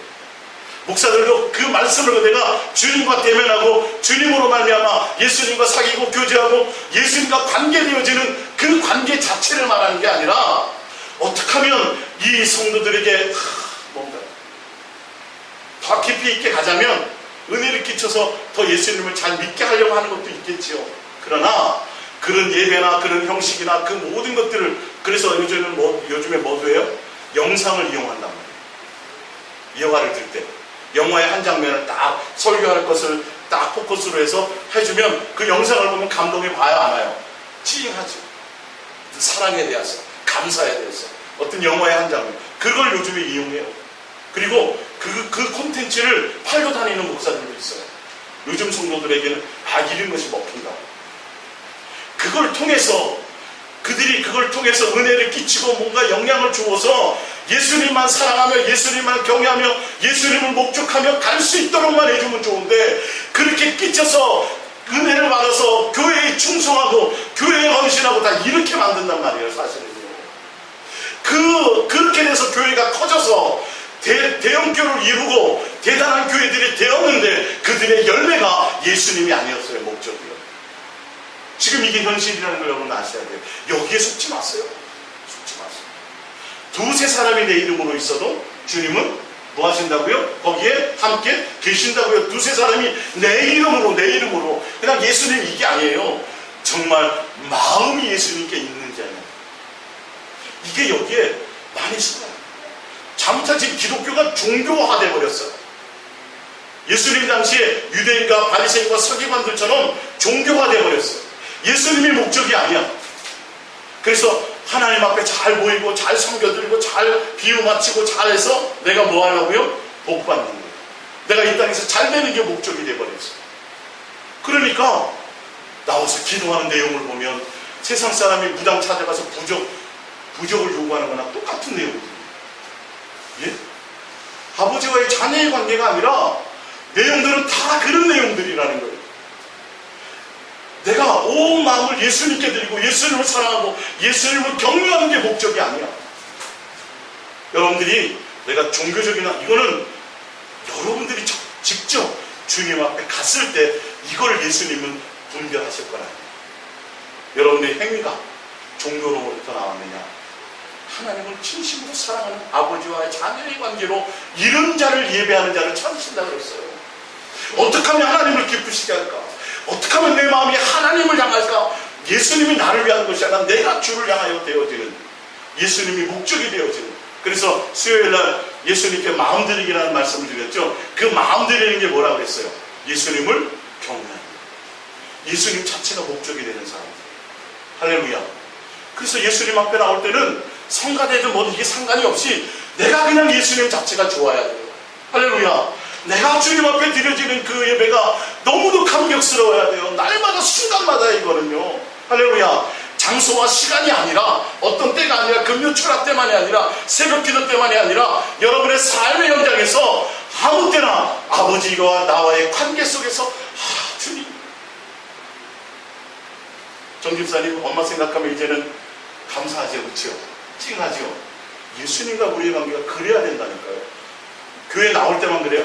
목사들도 그 말씀을 내가 주님과 대면하고 주님으로 말미암아 예수님과 사귀고 교제하고 예수님과 관계되어지는 그 관계 자체를 말하는 게 아니라, 어떻게 하면 이 성도들에게 뭔가 더 깊이 있게 가자면 은혜를 끼쳐서 더 예수님을 잘 믿게 하려고 하는 것도 있겠지요. 그러나 그런 예배나 그런 형식이나 그 모든 것들을, 그래서 요즘에 뭐도 해요? 영상을 이용한단 말이에요. 영화를 들 때 영화의 한 장면을 딱 설교할 것을 딱 포커스로 해서 해주면 그 영상을 보면 감동이 와요, 안 와요? 찡하죠. 사랑에 대해서, 감사에 대해서, 어떤 영화의 한 장면, 그걸 요즘에 이용해요. 그리고 그 콘텐츠를 팔고 다니는 목사들도 있어요. 요즘 성도들에게는 이런 것이 먹힌다. 그들이 그걸 통해서 은혜를 끼치고 뭔가 영향을 주어서 예수님만 사랑하며 예수님만 경외하며 예수님을 목적하며 갈 수 있도록만 해주면 좋은데, 그렇게 끼쳐서 은혜를 받아서 교회에 충성하고 교회에 헌신하고 다 이렇게 만든단 말이에요. 사실은요. 그렇게 돼서 교회가 커져서 대형교를 이루고 대단한 교회들이 되었는데 그들의 열매가 예수님이 아니었어요. 목적이요. 지금 이게 현실이라는 걸 여러분 아셔야 돼요. 여기에 속지 마세요. 속지 마세요. 두세 사람이 내 이름으로 있어도 주님은 뭐 하신다고요? 거기에 함께 계신다고요. 두세 사람이 내 이름으로. 그냥 예수님 이게 아니에요. 정말 마음이 예수님께 있는지 아니에요. 이게 여기에 많이 숨어요. 잘못한 지금 기독교가 종교화돼 버렸어요. 예수님 당시에 유대인과 바리새인과 서기관들처럼 종교화돼 버렸어요. 예수님이 목적이 아니야. 그래서 하나님 앞에 잘 보이고 잘 섬겨드리고 잘 비유 맞추고 잘해서 내가 뭐 하려고요? 복 받는 거예요. 내가 이 땅에서 잘 되는 게 목적이 돼버렸어요. 그러니까 나와서 기도하는 내용을 보면 세상 사람이 무당 찾아가서 부적을 요구하는 거나 똑같은 내용이에요. 예? 아버지와의 자녀의 관계가 아니라 내용들은 다 그런 내용들이라는 거예요. 내가 온 마음을 예수님께 드리고 예수님을 사랑하고 예수님을 경외하는 게 목적이 아니야. 여러분들이 내가 종교적이나 이거는 여러분들이 직접 주님 앞에 갔을 때 이걸 예수님은 분별하실 거라. 여러분의 행위가 종교로부터 나왔느냐, 하나님을 진심으로 사랑하는 아버지와의 자녀의 관계로 이런 자를 예배하는 자를 찾으신다 그랬어요. 어떻게 하면 하나님을 기쁘시게 할까? 어떻게 하면 내 마음이 하나님을 향할까? 예수님이 나를 위한 것이 아니라 내가 주를 향하여 되어지는, 예수님이 목적이 되어지는. 그래서 수요일날 예수님께 마음 드리기라는 말씀을 드렸죠. 그 마음 드리는 게 뭐라고 했어요? 예수님을 경외하는, 예수님 자체가 목적이 되는 사람들. 할렐루야. 그래서 예수님 앞에 나올 때는 성가대든 뭐든 이게 상관이 없이 내가 그냥 예수님 자체가 좋아야 돼요. 할렐루야. 내가 주님 앞에 드려지는 그 예배가 너무도 감격스러워야 돼요. 날마다 순간마다 이거는요. 할렐루야. 장소와 시간이 아니라, 어떤 때가 아니라, 금요 철학 때만이 아니라, 새벽 기도 때만이 아니라 여러분의 삶의 현장에서 아무 때나 아버지와 나와의 관계 속에서 주님. 정 집사님 엄마 생각하면 이제는 감사하죠. 그렇죠? 찡하죠. 예수님과 우리의 관계가 그래야 된다니까요. 교회 나올 때만 그래요?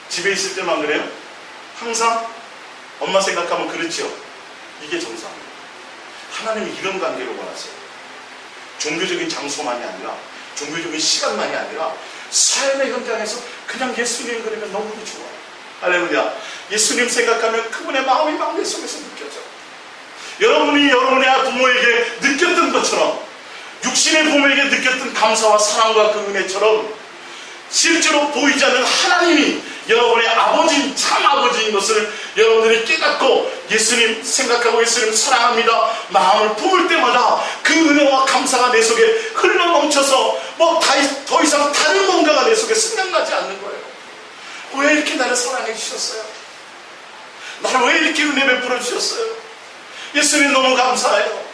집에 있을 때만 그래요? 항상 엄마 생각하면 그렇죠. 이게 정상입니다. 하나님이 이런 관계를 원하세요. 종교적인 장소만이 아니라, 종교적인 시간만이 아니라 삶의 현장에서 그냥 예수님 그러면 너무도 좋아요. 할렐루야. 예수님 생각하면 그분의 마음이 막 내 속에서 느껴져. 여러분이 여러분의 부모에게 느꼈던 것처럼, 육신의 부모에게 느꼈던 감사와 사랑과 그 은혜처럼 실제로 보이지 않는 하나님이 여러분의 아버지인, 참 아버지인 것을 여러분들이 깨닫고 예수님 생각하고 예수님 사랑합니다 마음을 품을 때마다 그 은혜와 감사가 내 속에 흘러넘쳐서 더 이상 다른 뭔가가 내 속에 생각나지 않는 거예요. 왜 이렇게 나를 사랑해 주셨어요? 나를 왜 이렇게 은혜 베풀어 주셨어요? 예수님 너무 감사해요.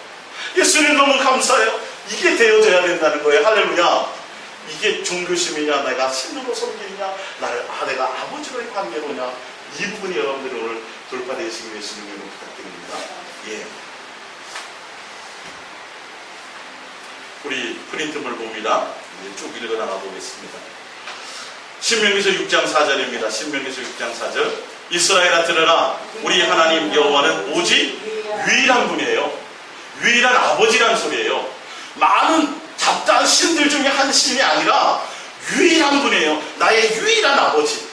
예수님 너무 감사해요. 이게 되어져야 된다는 거예요. 할렐루야. 이게 종교심이냐, 내가 신으로 섬기느냐, 내가 아버지로의 관계로냐, 이 부분이 여러분들이 오늘 돌파되시기 위해 주님을 부탁드립니다. 예. 우리 프린트물 봅니다. 쭉 읽어 나가 보겠습니다. 신명기서 6장 4절입니다. 신명기서 6장 4절. 이스라엘아 들으라. 우리 하나님 여호와는 오직 유일한 분이에요. 유일한 아버지라는 소리예요. 많은 잡다한 신들 중에 한 신이 아니라 유일한 분이에요. 나의 유일한 아버지.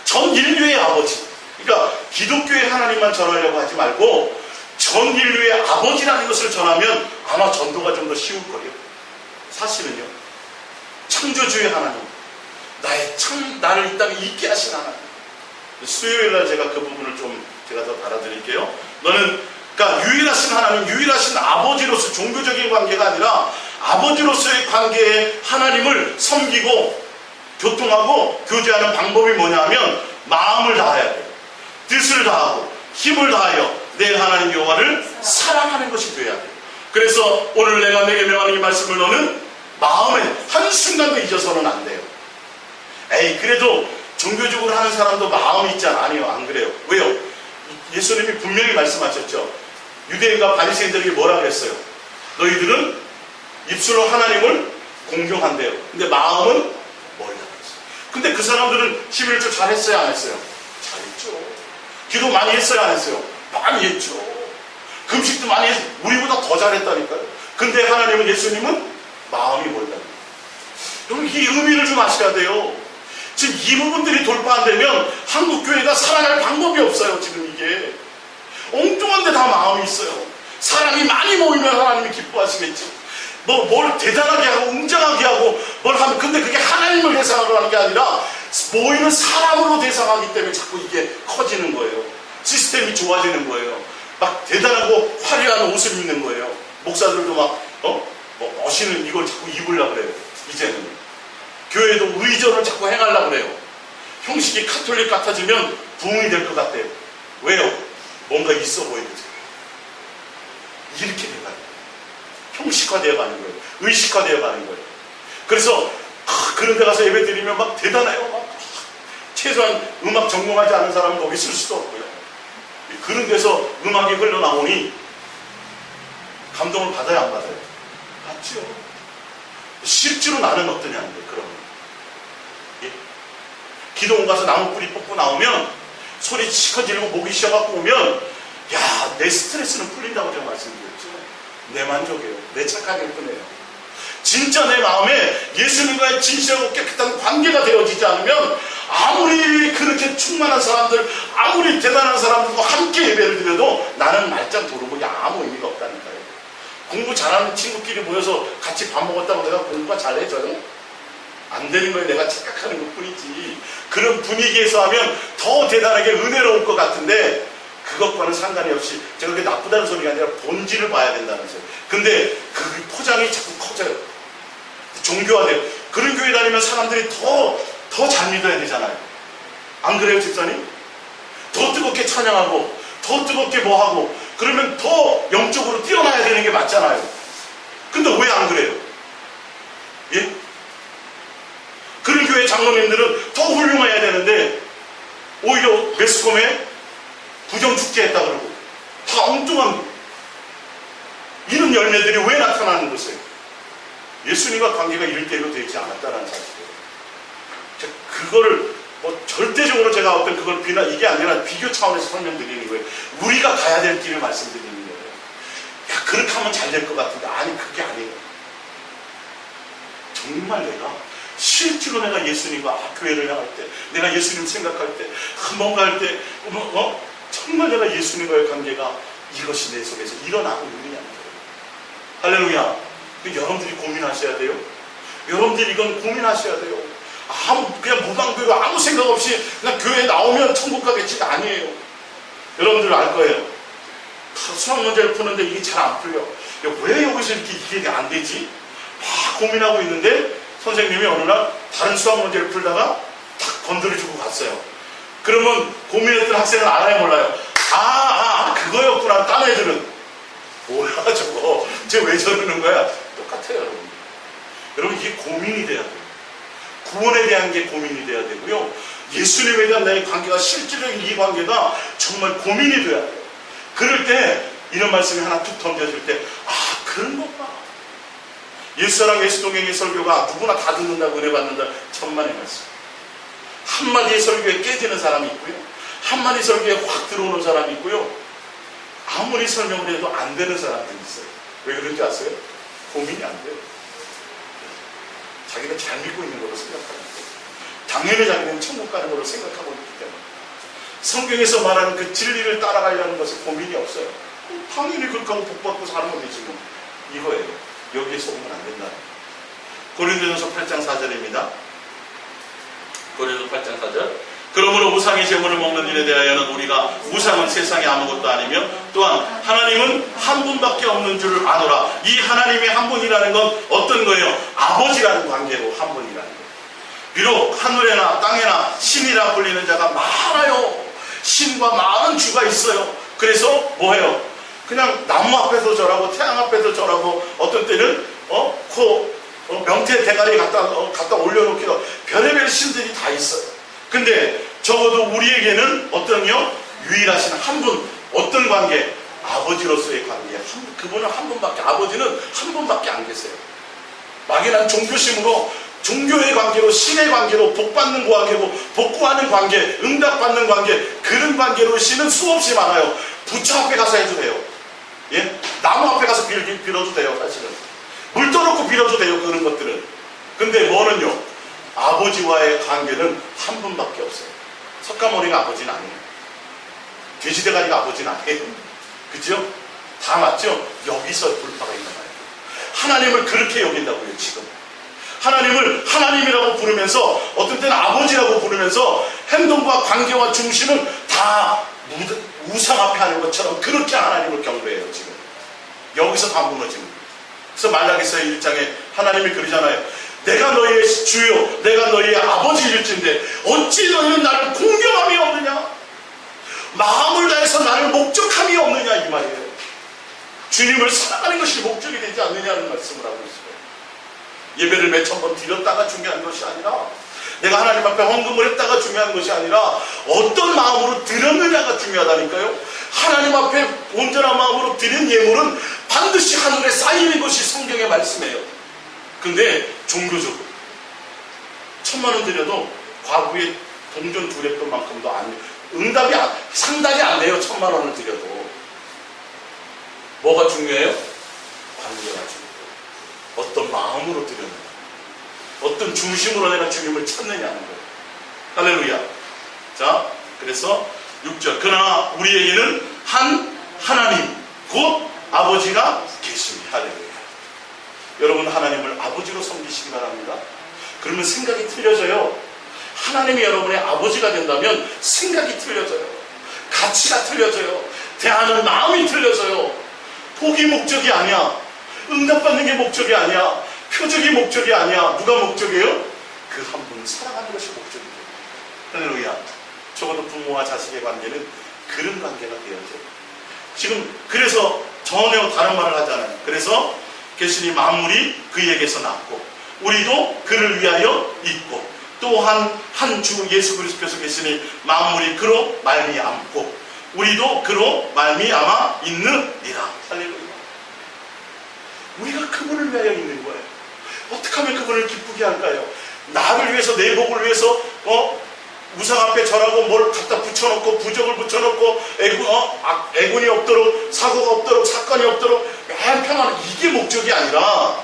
전 인류의 아버지. 그러니까 기독교의 하나님만 전하려고 하지 말고 전 인류의 아버지라는 것을 전하면 아마 전도가 좀 더 쉬울 거예요. 사실은요. 창조주의 하나님. 나를 이 땅에 있게 하신 하나님. 수요일날 제가 그 부분을 좀 제가 더 달아드릴게요. 그러니까 유일하신 하나님, 유일하신 아버지로서 종교적인 관계가 아니라 아버지로서의 관계에 하나님을 섬기고 교통하고 교제하는 방법이 뭐냐 하면 마음을 다해야 돼요. 뜻을 다하고 힘을 다하여 내 하나님 여호와를 사랑하는 것이 돼야 돼요. 그래서 오늘 내가 내게 명하는 이 말씀을 너는 마음에 한순간도 잊어서는 안 돼요. 그래도 종교적으로 하는 사람도 마음이 있잖아. 아니요, 안 그래요. 왜요? 예수님이 분명히 말씀하셨죠. 유대인과 바리새인들에게 뭐라 그랬어요? 너희들은 입술로 하나님을 공경한대요. 근데 마음은 멀다 그랬어요. 근데 그 사람들은 11조 잘했어요, 안 했어요? 잘했죠. 기도 많이 했어요, 안 했어요? 많이 했죠. 금식도 많이 했어요. 우리보다 더 잘했다니까요. 근데 하나님은, 예수님은 마음이 멀다. 여러분, 이 의미를 좀 아셔야 돼요. 지금 이 부분들이 돌파 안 되면 한국교회가 살아갈 방법이 없어요. 지금 이게 엉뚱한데 다 마음이 있어요. 사람이 많이 모이면 하나님이 기뻐하시겠지. 뭘 대단하게 하고 웅장하게 하고 뭘 하면, 근데 그게 하나님을 대상으로 하는 게 아니라 모이는 사람으로 대상하기 때문에 자꾸 이게 커지는 거예요. 시스템이 좋아지는 거예요. 막 대단하고 화려한 옷을 입는 거예요. 목사들도 막 멋있는 이걸 자꾸 입으려고 그래요. 이제는 교회도 의전을 자꾸 해가려고 그래요. 형식이 카톨릭 같아지면 부흥이 될 것 같대요. 왜요? 뭔가 있어 보이거든. 이렇게 돼가요. 형식화되어 가는 거예요. 의식화되어 가는 거예요. 그래서 그런 데 가서 예배 드리면 막 대단해요. 최소한 음악 전공하지 않은 사람은 거기 쓸 수도 없고요. 그런 데서 음악이 흘러나오니 감동을 받아야 안 받아요? 받죠. 실제로 나는 어떠냐는데, 그러면. 기도원 가서 나무 뿌리 뽑고 나오면 소리 치커 지르고 목이 쉬어갖고 오면, 야, 내 스트레스는 풀린다고 제가 말씀드렸죠. 내 만족이에요. 내 착각일 뿐이에요. 진짜 내 마음에 예수님과의 진실하고 깨끗한 관계가 되어지지 않으면 아무리 그렇게 충만한 사람들, 아무리 대단한 사람들과 함께 예배를 드려도 나는 말짱 도루묵이 아무 의미가 없다니까요. 공부 잘하는 친구끼리 모여서 같이 밥 먹었다고 내가 공부가 잘해져요? 안 되는 거예요. 내가 착각하는 것 뿐이지. 그런 분위기에서 하면 더 대단하게 은혜로울 것 같은데 그것과는 상관이 없이, 제가 그게 나쁘다는 소리가 아니라 본질을 봐야 된다는 소리. 근데 그 포장이 자꾸 커져요. 종교화돼요. 그런 교회 다니면 사람들이 더 잘 믿어야 되잖아요. 안 그래요, 집사님? 더 뜨겁게 찬양하고 더 뜨겁게 뭐하고 그러면 더 영적으로 뛰어나야 되는 게 맞잖아요. 근데 왜 안 그래요? 예? 그런 교회 장로님들은 더 훌륭해야 되는데 오히려 매스컴에 부정축제 했다 그러고 다 엉뚱한 이런 열매들이 왜 나타나는 것이에요? 예수님과 관계가 일대로 되지 않았다는 사실이에요. 그거를 절대적으로 제가 어떤 그걸 이게 아니라 비교 차원에서 설명드리는 거예요. 우리가 가야 될 길을 말씀드리는 거예요. 야, 그렇게 하면 잘 될 것 같은데 아니 그게 아니에요. 정말 내가 실제로 내가 예수님과 교회를 향할 때, 내가 예수님 생각할 때, 뭔가 할 때, 정말 내가 예수님과의 관계가 이것이 내 속에서 일어나고 있느냐는 거예요. 할렐루야. 여러분들이 고민하셔야 돼요. 여러분들이 이건 고민하셔야 돼요. 그냥 무방비고 아무 생각 없이 그냥 교회에 나오면 천국 가겠지가 아니에요. 여러분들 알 거예요. 수학 문제를 푸는데 이게 잘 안 풀려. 왜 여기서 이렇게 이게 안 되지? 막 고민하고 있는데 선생님이 어느 날 다른 수학 문제를 풀다가 탁 건드려주고 갔어요. 그러면 고민했던 학생은 알아요 몰라요? 그거였구나. 딴 애들은 뭐야 저거 쟤 왜 저러는 거야? 똑같아요 여러분. 여러분 이게 고민이 돼야 돼요. 구원에 대한 게 고민이 돼야 되고요. 예수님에 대한 나의 관계가 실질적인 이 관계가 정말 고민이 돼야 돼요. 그럴 때 이런 말씀이 하나 툭 던져질 때 그런 것봐. 예수사랑 예수동행의 설교가 누구나 다 듣는다고 은혜 받는다. 천만의 말씀. 한마디의 설교에 깨지는 사람이 있고요. 한마디 설교에 확 들어오는 사람이 있고요. 아무리 설명을 해도 안 되는 사람들이 있어요. 왜 그런지 아세요? 고민이 안 돼요. 자기는 잘 믿고 있는 걸로 생각하는 거예요. 당연히 자기는 천국 가는 걸로 생각하고 있기 때문에 성경에서 말하는 그 진리를 따라가려는 것에 고민이 없어요. 당연히 그렇게 하고 복받고 사는 거지 뭐. 이거예요. 여기에 속으면 안 된다. 고린도전서 8장 4절입니다. 고린도전서 8장 4절. 그러므로 우상의 제물을 먹는 일에 대하여는 우리가 우상은 세상에 아무것도 아니며 또한 하나님은 한 분밖에 없는 줄을 아노라. 이 하나님이 한 분이라는 건 어떤 거예요? 아버지라는 관계로 한 분이라는 거예요. 비록 하늘에나 땅에나 신이라 불리는 자가 많아요. 신과 많은 주가 있어요. 그래서 뭐예요? 그냥 나무 앞에서 절하고 태양 앞에서 절하고 어떤 때는 명태 대가리 갖다 올려놓기도 별의별 신들이 다 있어요. 근데 적어도 우리에게는 유일하신 한 분, 어떤 관계? 아버지로서의 관계. 그분은 한 분밖에, 아버지는 한 분밖에 안 계세요. 막연한 종교심으로, 종교의 관계로, 신의 관계로, 복받는 관계로, 복구하는 관계, 응답받는 관계, 그런 관계로 신은 수없이 많아요. 부처 앞에 가서 해도 돼요. 예? 나무 앞에 가서 빌어도 돼요, 사실은. 물 떠놓고 빌어도 돼요, 그런 것들은. 근데 뭐는요? 아버지와의 관계는 한 분밖에 없어요. 석가모니가 아버지는 아니에요. 돼지대가리가 아버지는 아니에요. 그죠? 다 맞죠? 여기서 불파가 있는 거예요. 하나님을 그렇게 여긴다고요, 지금. 하나님을 하나님이라고 부르면서 어떤 때는 아버지라고 부르면서 행동과 관계와 중심은 다 우상 앞에 하는 것처럼 그렇게 하나님을 경배해요, 지금. 여기서 다 무너지는 거예요. 그래서 말라기서 1장에 하나님이 그러잖아요. 내가 너희의 주요, 내가 너희의 아버지일진데 어찌 너희는 나를 공경함이 없느냐? 마음을 다해서 나를 목적함이 없느냐 이 말이에요. 주님을 사랑하는 것이 목적이 되지 않느냐는 말씀을 하고 있어요. 예배를 몇천 번 드렸다가 중요한 것이 아니라, 내가 하나님 앞에 헌금을 했다가 중요한 것이 아니라 어떤 마음으로 드렸느냐가 중요하다니까요. 하나님 앞에 온전한 마음으로 드린 예물은 반드시 하늘에 쌓이는 것이 성경의 말씀이에요. 근데 종교적으로 1000만 원 드려도 과부에 동전 2랩돈만큼도 안, 응답이 상답이 안 돼요. 1000만 원을 드려도. 뭐가 중요해요? 관계가 중요해요. 어떤 마음으로 드렸느냐, 어떤 중심으로 내가 주님을 찾느냐는 거예요. 할렐루야. 자, 그래서 6절. 그러나 우리에게는 한 하나님 곧 아버지가 계십니다. 할렐루야. 여러분 하나님을 아버지로 섬기시기 바랍니다. 그러면 생각이 틀려져요. 하나님이 여러분의 아버지가 된다면 생각이 틀려져요. 가치가 틀려져요. 대하는 마음이 틀려져요. 복이 목적이 아니야. 응답받는 게 목적이 아니야. 표적이 목적이 아니야. 누가 목적이에요? 그 한 분을 사랑하는 것이 목적이에요. 할렐루야. 적어도 부모와 자식의 관계는 그런 관계가 되어져요. 지금 그래서 전혀 다른 말을 하잖아요. 그래서 계시니 만물이 그에게서 났고 우리도 그를 위하여 있고 또한 한 주 예수 그리스도께서 계시니 만물이 그로 말미암고 우리도 그로 말미암아 있느니라. 할렐루야. 우리가 그분을 위하여 있는 거예요. 어떻게 하면 그분을 기쁘게 할까요? 나를 위해서, 내 복을 위해서 우상 앞에 절하고 뭘 갖다 붙여놓고 부적을 붙여놓고 애군이 없도록, 사고가 없도록, 사건이 없도록 매일 평안한, 이게 목적이 아니라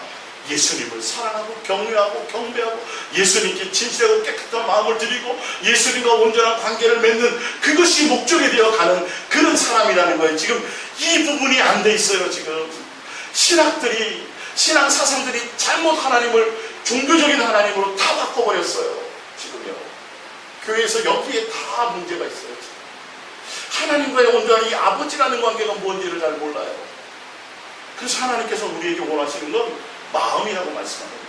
예수님을 사랑하고 경외하고 경배하고 예수님께 진실하고 깨끗한 마음을 드리고 예수님과 온전한 관계를 맺는, 그것이 목적이 되어 가는 그런 사람이라는 거예요. 지금 이 부분이 안 돼 있어요. 지금 신앙 사상들이 잘못 하나님을 종교적인 하나님으로 다 바꿔버렸어요. 지금요. 교회에서 여기에 다 문제가 있어요. 하나님과의 온전한 이 아버지라는 관계가 뭔지를 잘 몰라요. 그래서 하나님께서 우리에게 원하시는 건 마음이라고 말씀합니다.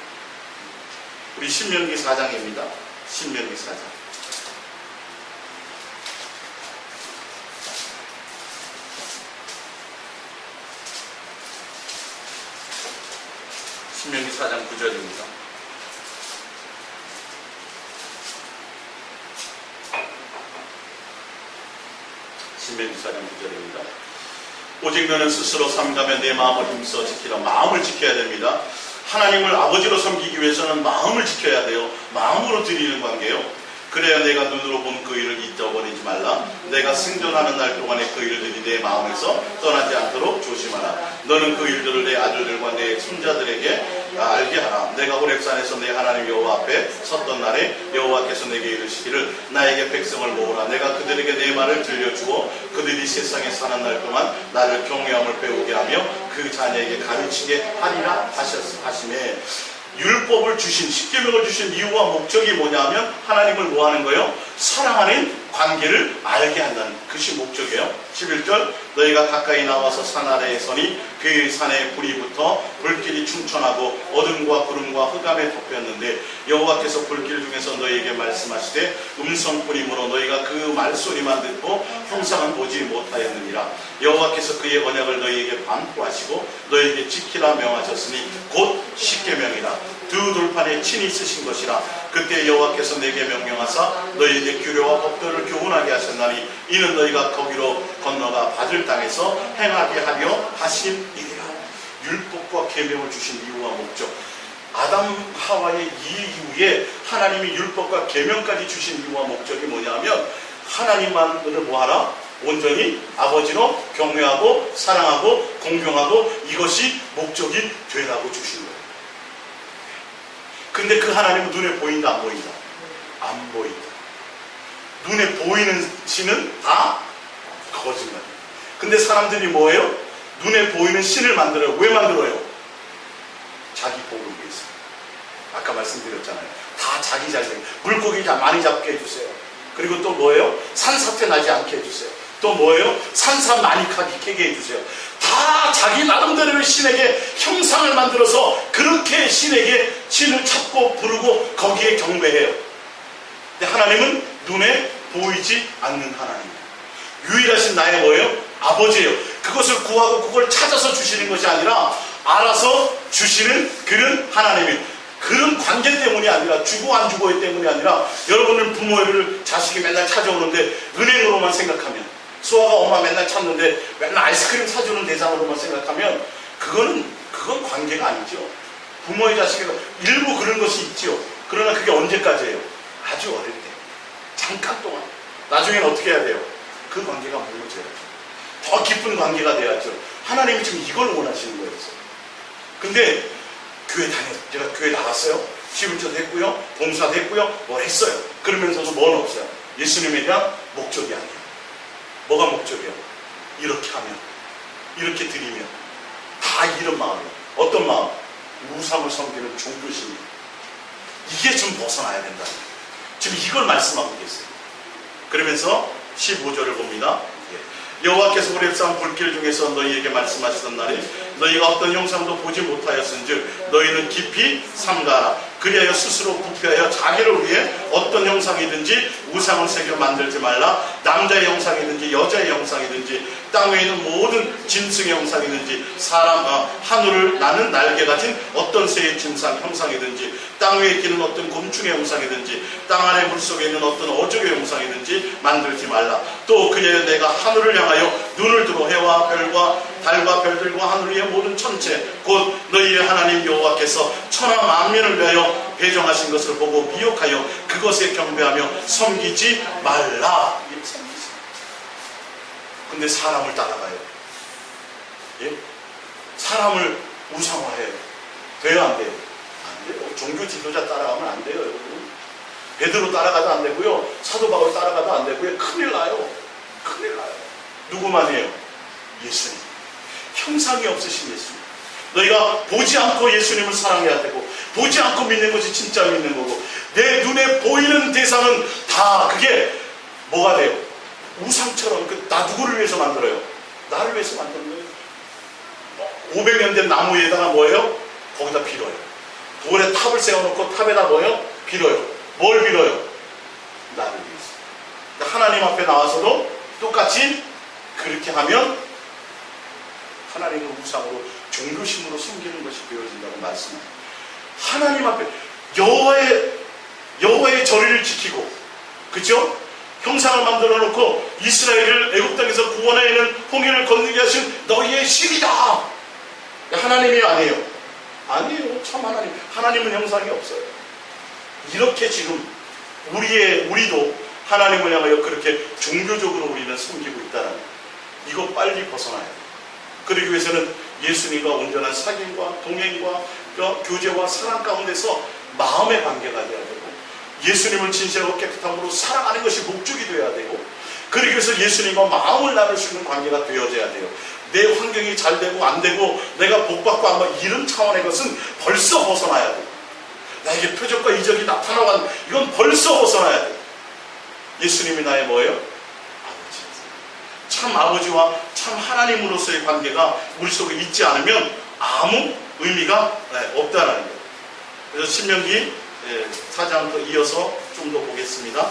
우리 신명기 4장입니다. 신명기 4장. 신명기 4장 9절입니다. 신명기 4장 9절입니다. 오직 너는 스스로 삼가며 내 마음을 힘써 지키라. 마음을 지켜야 됩니다. 하나님을 아버지로 섬기기 위해서는 마음을 지켜야 돼요. 마음으로 드리는 관계요. 그래야 내가 눈으로 본 그 일을 잊어버리지 말라. 내가 생존하는 날 동안에 그 일들이 내 마음에서 떠나지 않도록 조심하라. 너는 그 일들을 내 아들들과 내 손자들에게 알게 하라. 내가 호렙산에서 내 하나님 여호와 앞에 섰던 날에 여호와께서 내게 이르시기를 나에게 백성을 모으라. 내가 그들에게 내 말을 들려주고 그들이 세상에 사는 날 동안 나를 경외함을 배우게 하며 그 자녀에게 가르치게 하리라 하시매, 율법을 주신, 십계명을 주신 이유와 목적이 뭐냐면 하나님을 뭐 하는 거예요? 사랑하는 관계를 알게 한다는 그것이 목적이에요. 11절, 너희가 가까이 나와서 산 아래에 서니 그 산에 불이 붙어 불길이 충천하고 어둠과 구름과 흑암에 덮였는데 여호와께서 불길 중에서 너희에게 말씀하시되 음성뿐이므로 너희가 그 말소리만 듣고 형상은 보지 못하였느니라. 여호와께서 그의 언약을 너희에게 반포하시고 너희에게 지키라 명하셨으니 곧 십계명이라. 두 돌판에 친히 쓰신 것이라. 그때 여호와께서 내게 명령하사 너희에게 규례와 법도를 교훈하게 하셨나니 이는 너희가 거기로 건너가 받을 땅에서 행하게 하려 하심이니라. 율법과 계명을 주신 이유와 목적. 아담 하와의 이 이후에 하나님이 율법과 계명까지 주신 이유와 목적이 뭐냐면 하나님만을 뭐하라? 온전히 아버지로 경외하고 사랑하고 공경하고, 이것이 목적이 되라고 주신 거예요. 근데 그 하나님은 눈에 보인다 안 보인다? 안 보인다. 눈에 보이는 신은 다 거짓말이에요. 근데 사람들이 뭐예요? 눈에 보이는 신을 만들어요. 왜 만들어요? 자기 복을 위해서. 아까 말씀드렸잖아요. 다 자기 자신. 물고기 많이 잡게 해주세요. 그리고 또 뭐예요? 산사태 나지 않게 해주세요. 또 뭐예요? 산사 많이 캐게 해주세요. 다 자기 나름대로의 신에게 형상을 만들어서 그렇게 신을 찾고 부르고 거기에 경배해요. 근데 하나님은 눈에 보이지 않는 하나님이에요. 유일하신 나의 뭐예요? 아버지예요. 그것을 구하고 그걸 찾아서 주시는 것이 아니라 알아서 주시는 그런 하나님이에요. 그런 관계 때문이 아니라, 주고 안 주고의 때문이 아니라, 여러분은 부모를 자식이 맨날 찾아오는데 은행으로만 생각하면, 수아가 엄마 맨날 찾는데 맨날 아이스크림 사주는 대상으로만 생각하면 그건 관계가 아니죠. 부모의 자식에서 일부 그런 것이 있죠. 그러나 그게 언제까지예요? 아주 어릴 때, 잠깐 동안. 나중에는 어떻게 해야 돼요? 그 관계가 무너져야죠. 더 깊은 관계가 돼야죠. 하나님이 지금 이걸 원하시는 거예요. 근데 제가 교회 나갔어요. 11조도 했고요, 봉사도 했고요, 뭘 했어요. 그러면서도 뭐는 없어요? 예수님에 대한 목적이 아니에요. 뭐가 목적이에요? 이렇게 하면, 이렇게 드리면, 다 이런 마음이에요. 어떤 마음? 우상을 섬기는 종교심이에요. 이게 좀 벗어나야 된다. 지금 이걸 말씀하고 계세요. 그러면서 15절을 봅니다. 여호와께서 호렙산 불길 중에서 너희에게 말씀하시던 날에 너희가 어떤 형상도 보지 못하였은즉 너희는 깊이 삼가라. 그리하여 스스로 부패하여 자기를 위해 어떤 형상이든지 우상을 새겨 만들지 말라. 남자의 형상이든지 여자의 형상이든지 땅 위에 있는 모든 짐승의 형상이든지 하늘을 나는 날개 가진 어떤 새의 짐승 형상이든지 땅 위에 끼는 어떤 곤충의 형상이든지 땅 안의 물속에 있는 어떤 어족의 형상이든지 만들지 말라. 또 그리하여 내가 하늘을 향하여 눈을 들어 해와 별과 달과 별들과 하늘 위의 모든 천체 곧 너희의 하나님 여호와께서 천하 만민을 위하여 배정하신 것을 보고 미혹하여 그것에 경배하며 섬기지 말라. 근데 사람을 따라가요. 예? 사람을 우상화해요. 돼요, 안 돼요? 안 돼요. 종교 지도자 따라가면 안 돼요, 여러분. 베드로 따라가도 안 되고요. 사도 바울 따라가도 안 되고요. 큰일 나요. 큰일 나요. 누구만 해요? 예수님. 형상이 없으신 예수님. 너희가 보지 않고 예수님을 사랑해야 되고, 보지 않고 믿는 것이 진짜 믿는 거고, 내 눈에 보이는 대상은 다 그게 뭐가 돼요? 우상처럼. 나 누구를 위해서 만들어요? 나를 위해서 만드는 거예요. 500년 된 나무 위에다가 뭐예요? 거기다 빌어요. 돌에 탑을 세워놓고 탑에다 뭐예요? 빌어요. 뭘 빌어요? 나를 위해서. 하나님 앞에 나와서도 똑같이 그렇게 하면 하나님을 우상으로 종교심으로 숨기는 것이 되어진다고 말씀합니다. 하나님 앞에 여호와의 절의를 지키고, 그죠? 형상을 만들어 놓고 이스라엘을 애굽 땅에서 구원해내는 홍해를 건너게 하신 너희의 신이다. 하나님이 아니에요. 아니에요. 참 하나님은 형상이 없어요. 이렇게 지금 우리도 하나님을 향하여 그렇게 종교적으로 우리는 숨기고 있다는, 이거 빨리 벗어나야 돼요. 그러기 위해서는 예수님과 온전한 사귐과 동행과 교제와 사랑 가운데서 마음의 관계가 되어야 되고, 예수님을 진실하고 깨끗함으로 사랑하는 것이 목적이 되어야 되고, 그러기 위해서 예수님과 마음을 나눌 수 있는 관계가 되어져야 돼요. 내 환경이 잘 되고 안 되고 내가 복받고 안 받고 이런 차원의 것은 벌써 벗어나야 돼요. 나에게 표적과 이적이 나타나고 이건 벌써 벗어나야 돼요. 예수님이 나의 뭐예요? 아버지. 참 아버지와 참 하나님으로서의 관계가 우리 속에 있지 않으면 아무 의미가 없다는 거예요. 그래서 신명기 4장부터 이어서 좀 더 보겠습니다.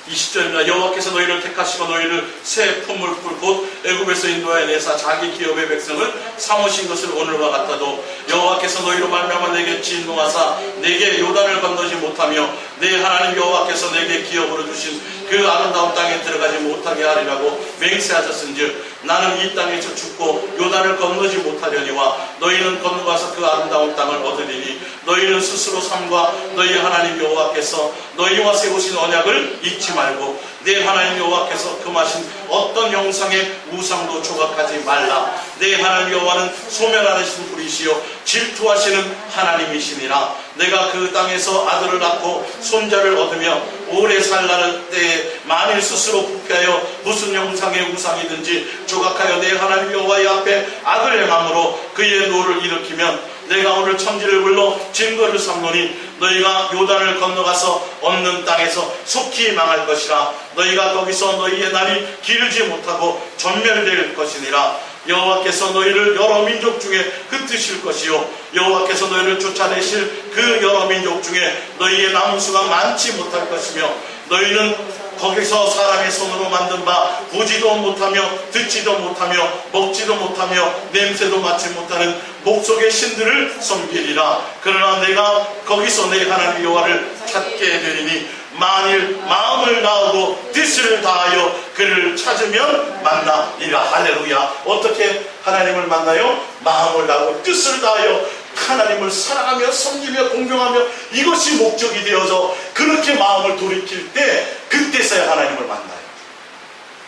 20절입니다. 여호와께서 너희를 택하시고 너희를 새 품을 곧 애굽에서 인도하여 내사 자기 기업의 백성을 삼으신 것을 오늘과 같아도 여호와께서 너희로 말미암아 내게 진노하사 내게 요단을 건너지 못하며 내 하나님 여호와께서 내게 기업으로 주신 그 아름다운 땅에 들어가지 못하게 하리라고 맹세하셨은즉 나는 이 땅에서 죽고 요단을 건너지 못하려니와 너희는 건너가서 그 아름다운 땅을 얻으리니 너희는 스스로 삼과 너희 하나님 여호와께서 너희와 세우신 언약을 잊지 말고 내 하나님 여호와께서 금하신 어떤 형상의 우상도 조각하지 말라. 내 하나님 여호와는 소멸하시는 분이시요 질투하시는 하나님이시니라. 내가 그 땅에서 아들을 낳고 손자를 얻으며 오래 살 때에 만일 스스로 부패하여 무슨 형상의 우상이든지 조각하여 내 하나님 여호와의 앞에 악을 행함으로 그의 노를 일으키면 내가 오늘 천지를 불러 증거를 삼노니 너희가 요단을 건너가서 얻는 땅에서 속히 망할 것이라. 너희가 거기서 너희의 날이 기르지 못하고 전멸될 것이니라. 여호와께서 너희를 여러 민족 중에 흩으실 것이요 여호와께서 너희를 쫓아내실 그 여러 민족 중에 너희의 남은 수가 많지 못할 것이며 너희는 거기서 사람의 손으로 만든 바 보지도 못하며 듣지도 못하며 먹지도 못하며 냄새도 맡지 못하는 목속의 신들을 섬기리라. 그러나 내가 거기서 내 하나님 여호와를 찾게 되리니 만일 마음을 다하고 뜻을 다하여 그를 찾으면 만나리라. 할렐루야. 어떻게 하나님을 만나요? 마음을 다하고 뜻을 다하여 하나님을 사랑하며 섬기며 공경하며 이것이 목적이 되어서 그렇게 마음을 돌이킬 때 그때서야 하나님을 만나요.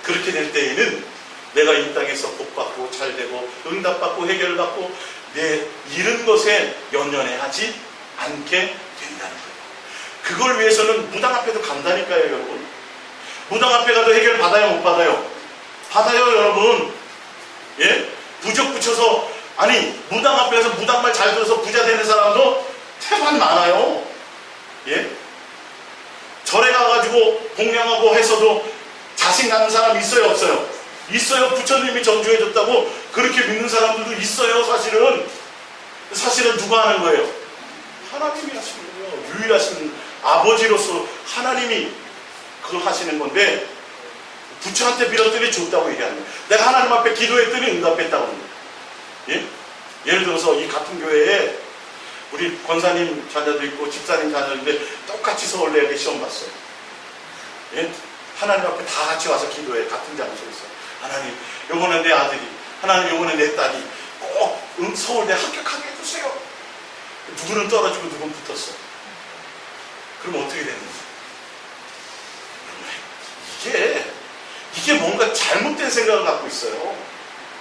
그렇게 될 때에는 내가 이 땅에서 복받고 잘되고 응답받고 해결받고 내 잃은 것에 연연해하지 않게 된다는 거예요. 그걸 위해서는 무당 앞에도 간다니까요, 여러분. 무당 앞에 가도 해결 받아요, 못 받아요? 받아요, 여러분. 예? 부적 붙여서, 아니, 무당 앞에 가서 무당말 잘 들어서 부자 되는 사람도 태반 많아요. 예? 절에 가가지고 공양하고 해서도 자신 가는 사람 있어요, 없어요? 있어요. 부처님이 전주해줬다고 그렇게 믿는 사람들도 있어요, 사실은. 사실은 누가 하는 거예요? 하나님이 하시는 거예요. 유일하신 아버지로서 하나님이 그걸 하시는 건데, 부처한테 빌었더니 줬다고 얘기하는 거예요. 내가 하나님 앞에 기도했더니 응답했다고 합니다. 예? 예를 들어서 이 같은 교회에 우리 권사님 자녀도 있고 집사님 자녀인데 똑같이 서울대학에 시험 봤어요. 예? 하나님 앞에 다 같이 와서 기도해. 같은 장소에서. 하나님, 요번에 내 아들이, 하나님 요번에 내 딸이 꼭 서울대 합격하게 해주세요. 누구는 떨어지고 누구는 붙었어. 그럼 어떻게 되는 거야? 이게 뭔가 잘못된 생각을 갖고 있어요.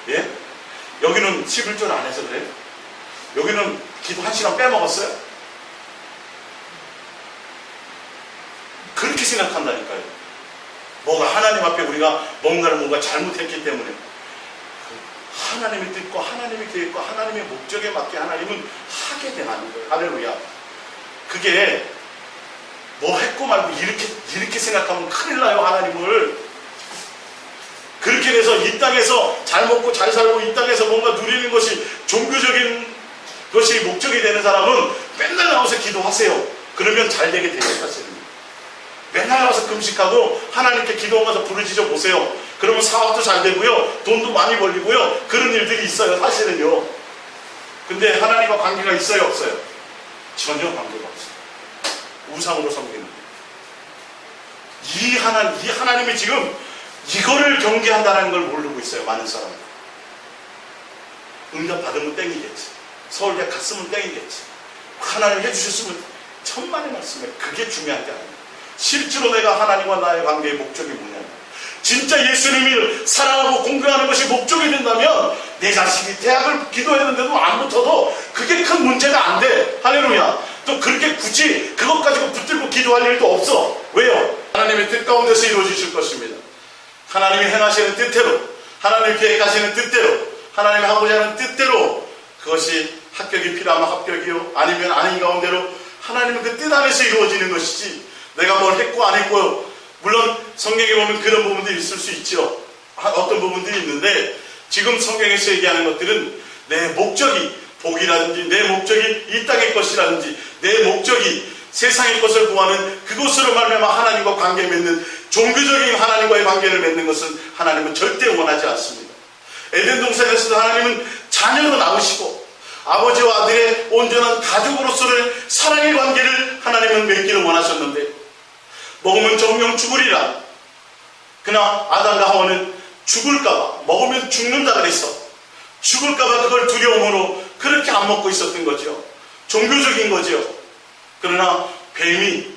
예? 여기는 11절 안 해서 그래요? 여기는 기도 1시간 빼먹었어요? 그렇게 생각한다니까요. 뭐가 하나님 앞에 우리가 뭔가 잘못했기 때문에 하나님의 뜻과 하나님의 계획과 하나님의 목적에 맞게 하나님은 하게 되는 거예요. 할렐루야. 그게 뭐 했고 말고 이렇게 생각하면 큰일 나요. 하나님을. 그렇게 돼서 이 땅에서 잘 먹고 잘 살고 이 땅에서 뭔가 누리는 것이 종교적인 것이 목적이 되는 사람은 맨날 나와서 기도하세요. 그러면 잘 되게 돼요. 사실은. 맨날 나와서 금식하고 하나님께 기도하면서 부르짖어 보세요. 그러면 사업도 잘 되고요. 돈도 많이 벌리고요. 그런 일들이 있어요. 사실은요. 근데 하나님과 관계가 있어요? 없어요? 전혀 관계가 없어요. 우상으로 섬기는 거예요. 이 하나님이 지금 이거를 경계한다는 걸 모르고 있어요. 많은 사람들. 응답 받으면 땡이겠지. 서울대 갔으면 땡이겠지. 하나님 해주셨으면 천만의 말씀에 그게 중요한 게 아니에요. 실제로 내가 하나님과 나의 관계의 목적이 뭐냐면 진짜 예수님을 사랑하고 공경하는 것이 목적이 된다면 내 자식이 대학을 기도했는데도 안 붙어도 그게 큰 문제가 안 돼. 할렐루야. 또 그렇게 굳이 그것 가지고 붙들고 기도할 일도 없어. 왜요? 하나님의 뜻 가운데서 이루어지실 것입니다. 하나님이 행하시는 뜻대로, 하나님이 계획하시는 뜻대로, 하나님이 하고자 하는 뜻대로 그것이 합격이 필요하면 합격이요, 아니면 아닌 가운데로 하나님의 그 뜻 안에서 이루어지는 것이지 내가 뭘 했고 안 했고, 물론 성경에 보면 그런 부분들이 있을 수 있죠. 어떤 부분들이 있는데 지금 성경에서 얘기하는 것들은 내 목적이 복이라든지 내 목적이 이 땅의 것이라든지 내 목적이 세상의 것을 구하는 그것으로 말미암아 하나님과 관계 맺는 종교적인 하나님과의 관계를 맺는 것은 하나님은 절대 원하지 않습니다. 에덴 동산에서도 하나님은 자녀로 낳으시고 아버지와 아들의 온전한 가족으로서의 사랑의 관계를 하나님은 맺기를 원하셨는데 먹으면 정령 죽으리라. 그러나 아담과 하와는 죽을까봐, 먹으면 죽는다 그랬어. 죽을까봐 그걸 두려움으로 그렇게 안 먹고 있었던 거죠. 종교적인 거죠. 그러나 뱀이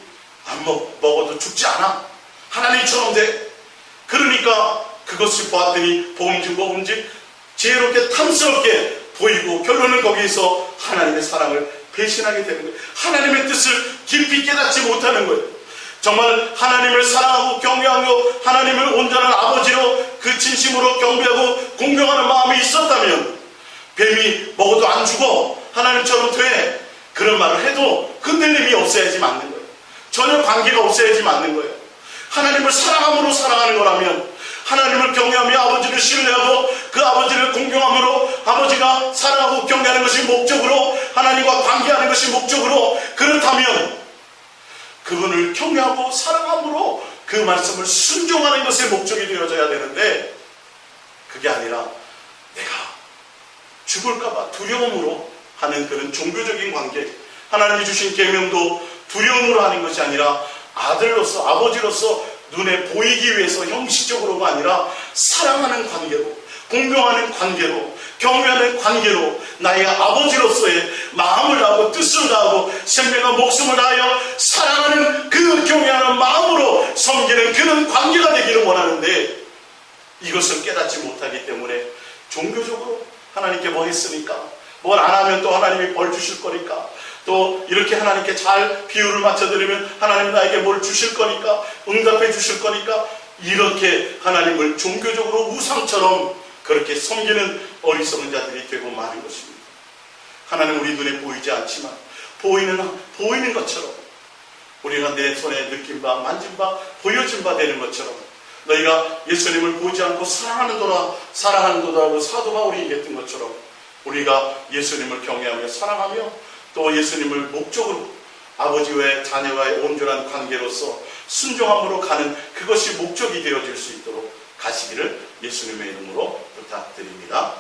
안 먹어도 죽지 않아. 하나님처럼 돼. 그러니까 그것을 보았더니 먹음직 지혜롭게 탐스럽게 보이고 결론은 거기에서 하나님의 사랑을 배신하게 되는 거예요. 하나님의 뜻을 깊이 깨닫지 못하는 거예요. 정말 하나님을 사랑하고 경외하고 하나님을 온전한 아버지로 그 진심으로 경배하고 공경하는 마음이 있었다면 뱀이 먹어도 안 죽어. 하나님처럼 돼. 그런 말을 해도 흔들림이 없어야지 맞는 거예요. 전혀 관계가 없어야지 맞는 거예요. 하나님을 사랑함으로 사랑하는 거라면 하나님을 경외하며 아버지를 신뢰하고 그 아버지를 공경함으로 아버지가 사랑하고 경외하는 것이 목적으로 하나님과 관계하는 것이 목적으로 그렇다면 그분을 경외하고 사랑함으로 그 말씀을 순종하는 것이 목적이 되어져야 되는데 그게 아니라 내가 죽을까봐 두려움으로 하는 그런 종교적인 관계, 하나님이 주신 계명도 두려움으로 하는 것이 아니라 아들로서 아버지로서 눈에 보이기 위해서 형식적으로가 아니라 사랑하는 관계로, 공경하는 관계로, 경외하는 관계로 나의 아버지로서의 마음을 다하고 뜻을 다하고 생명과 목숨을 다하여 사랑하는 그 경외하는 마음으로 섬기는 그런 관계가 되기를 원하는데 이것을 깨닫지 못하기 때문에 종교적으로 하나님께 뭐 했으니까 뭘 안 하면 또 하나님이 벌 주실 거니까 또 이렇게 하나님께 잘 비유를 맞춰드리면 하나님 나에게 뭘 주실 거니까 응답해 주실 거니까 이렇게 하나님을 종교적으로 우상처럼 그렇게 섬기는 어리석은 자들이 되고 마는 것입니다. 하나님 우리 눈에 보이지 않지만 보이는 것처럼 우리가 내 손에 느낀 바 만진 바 보여진 바 되는 것처럼 너희가 예수님을 보지 않고 사랑하는도다라고 사도 바울이 얘기했던 것처럼 우리가 예수님을 경외하며 사랑하며 또 예수님을 목적으로 아버지와의 자녀와의 온전한 관계로서 순종함으로 가는 그것이 목적이 되어질 수 있도록 가시기를 예수님의 이름으로 부탁드립니다.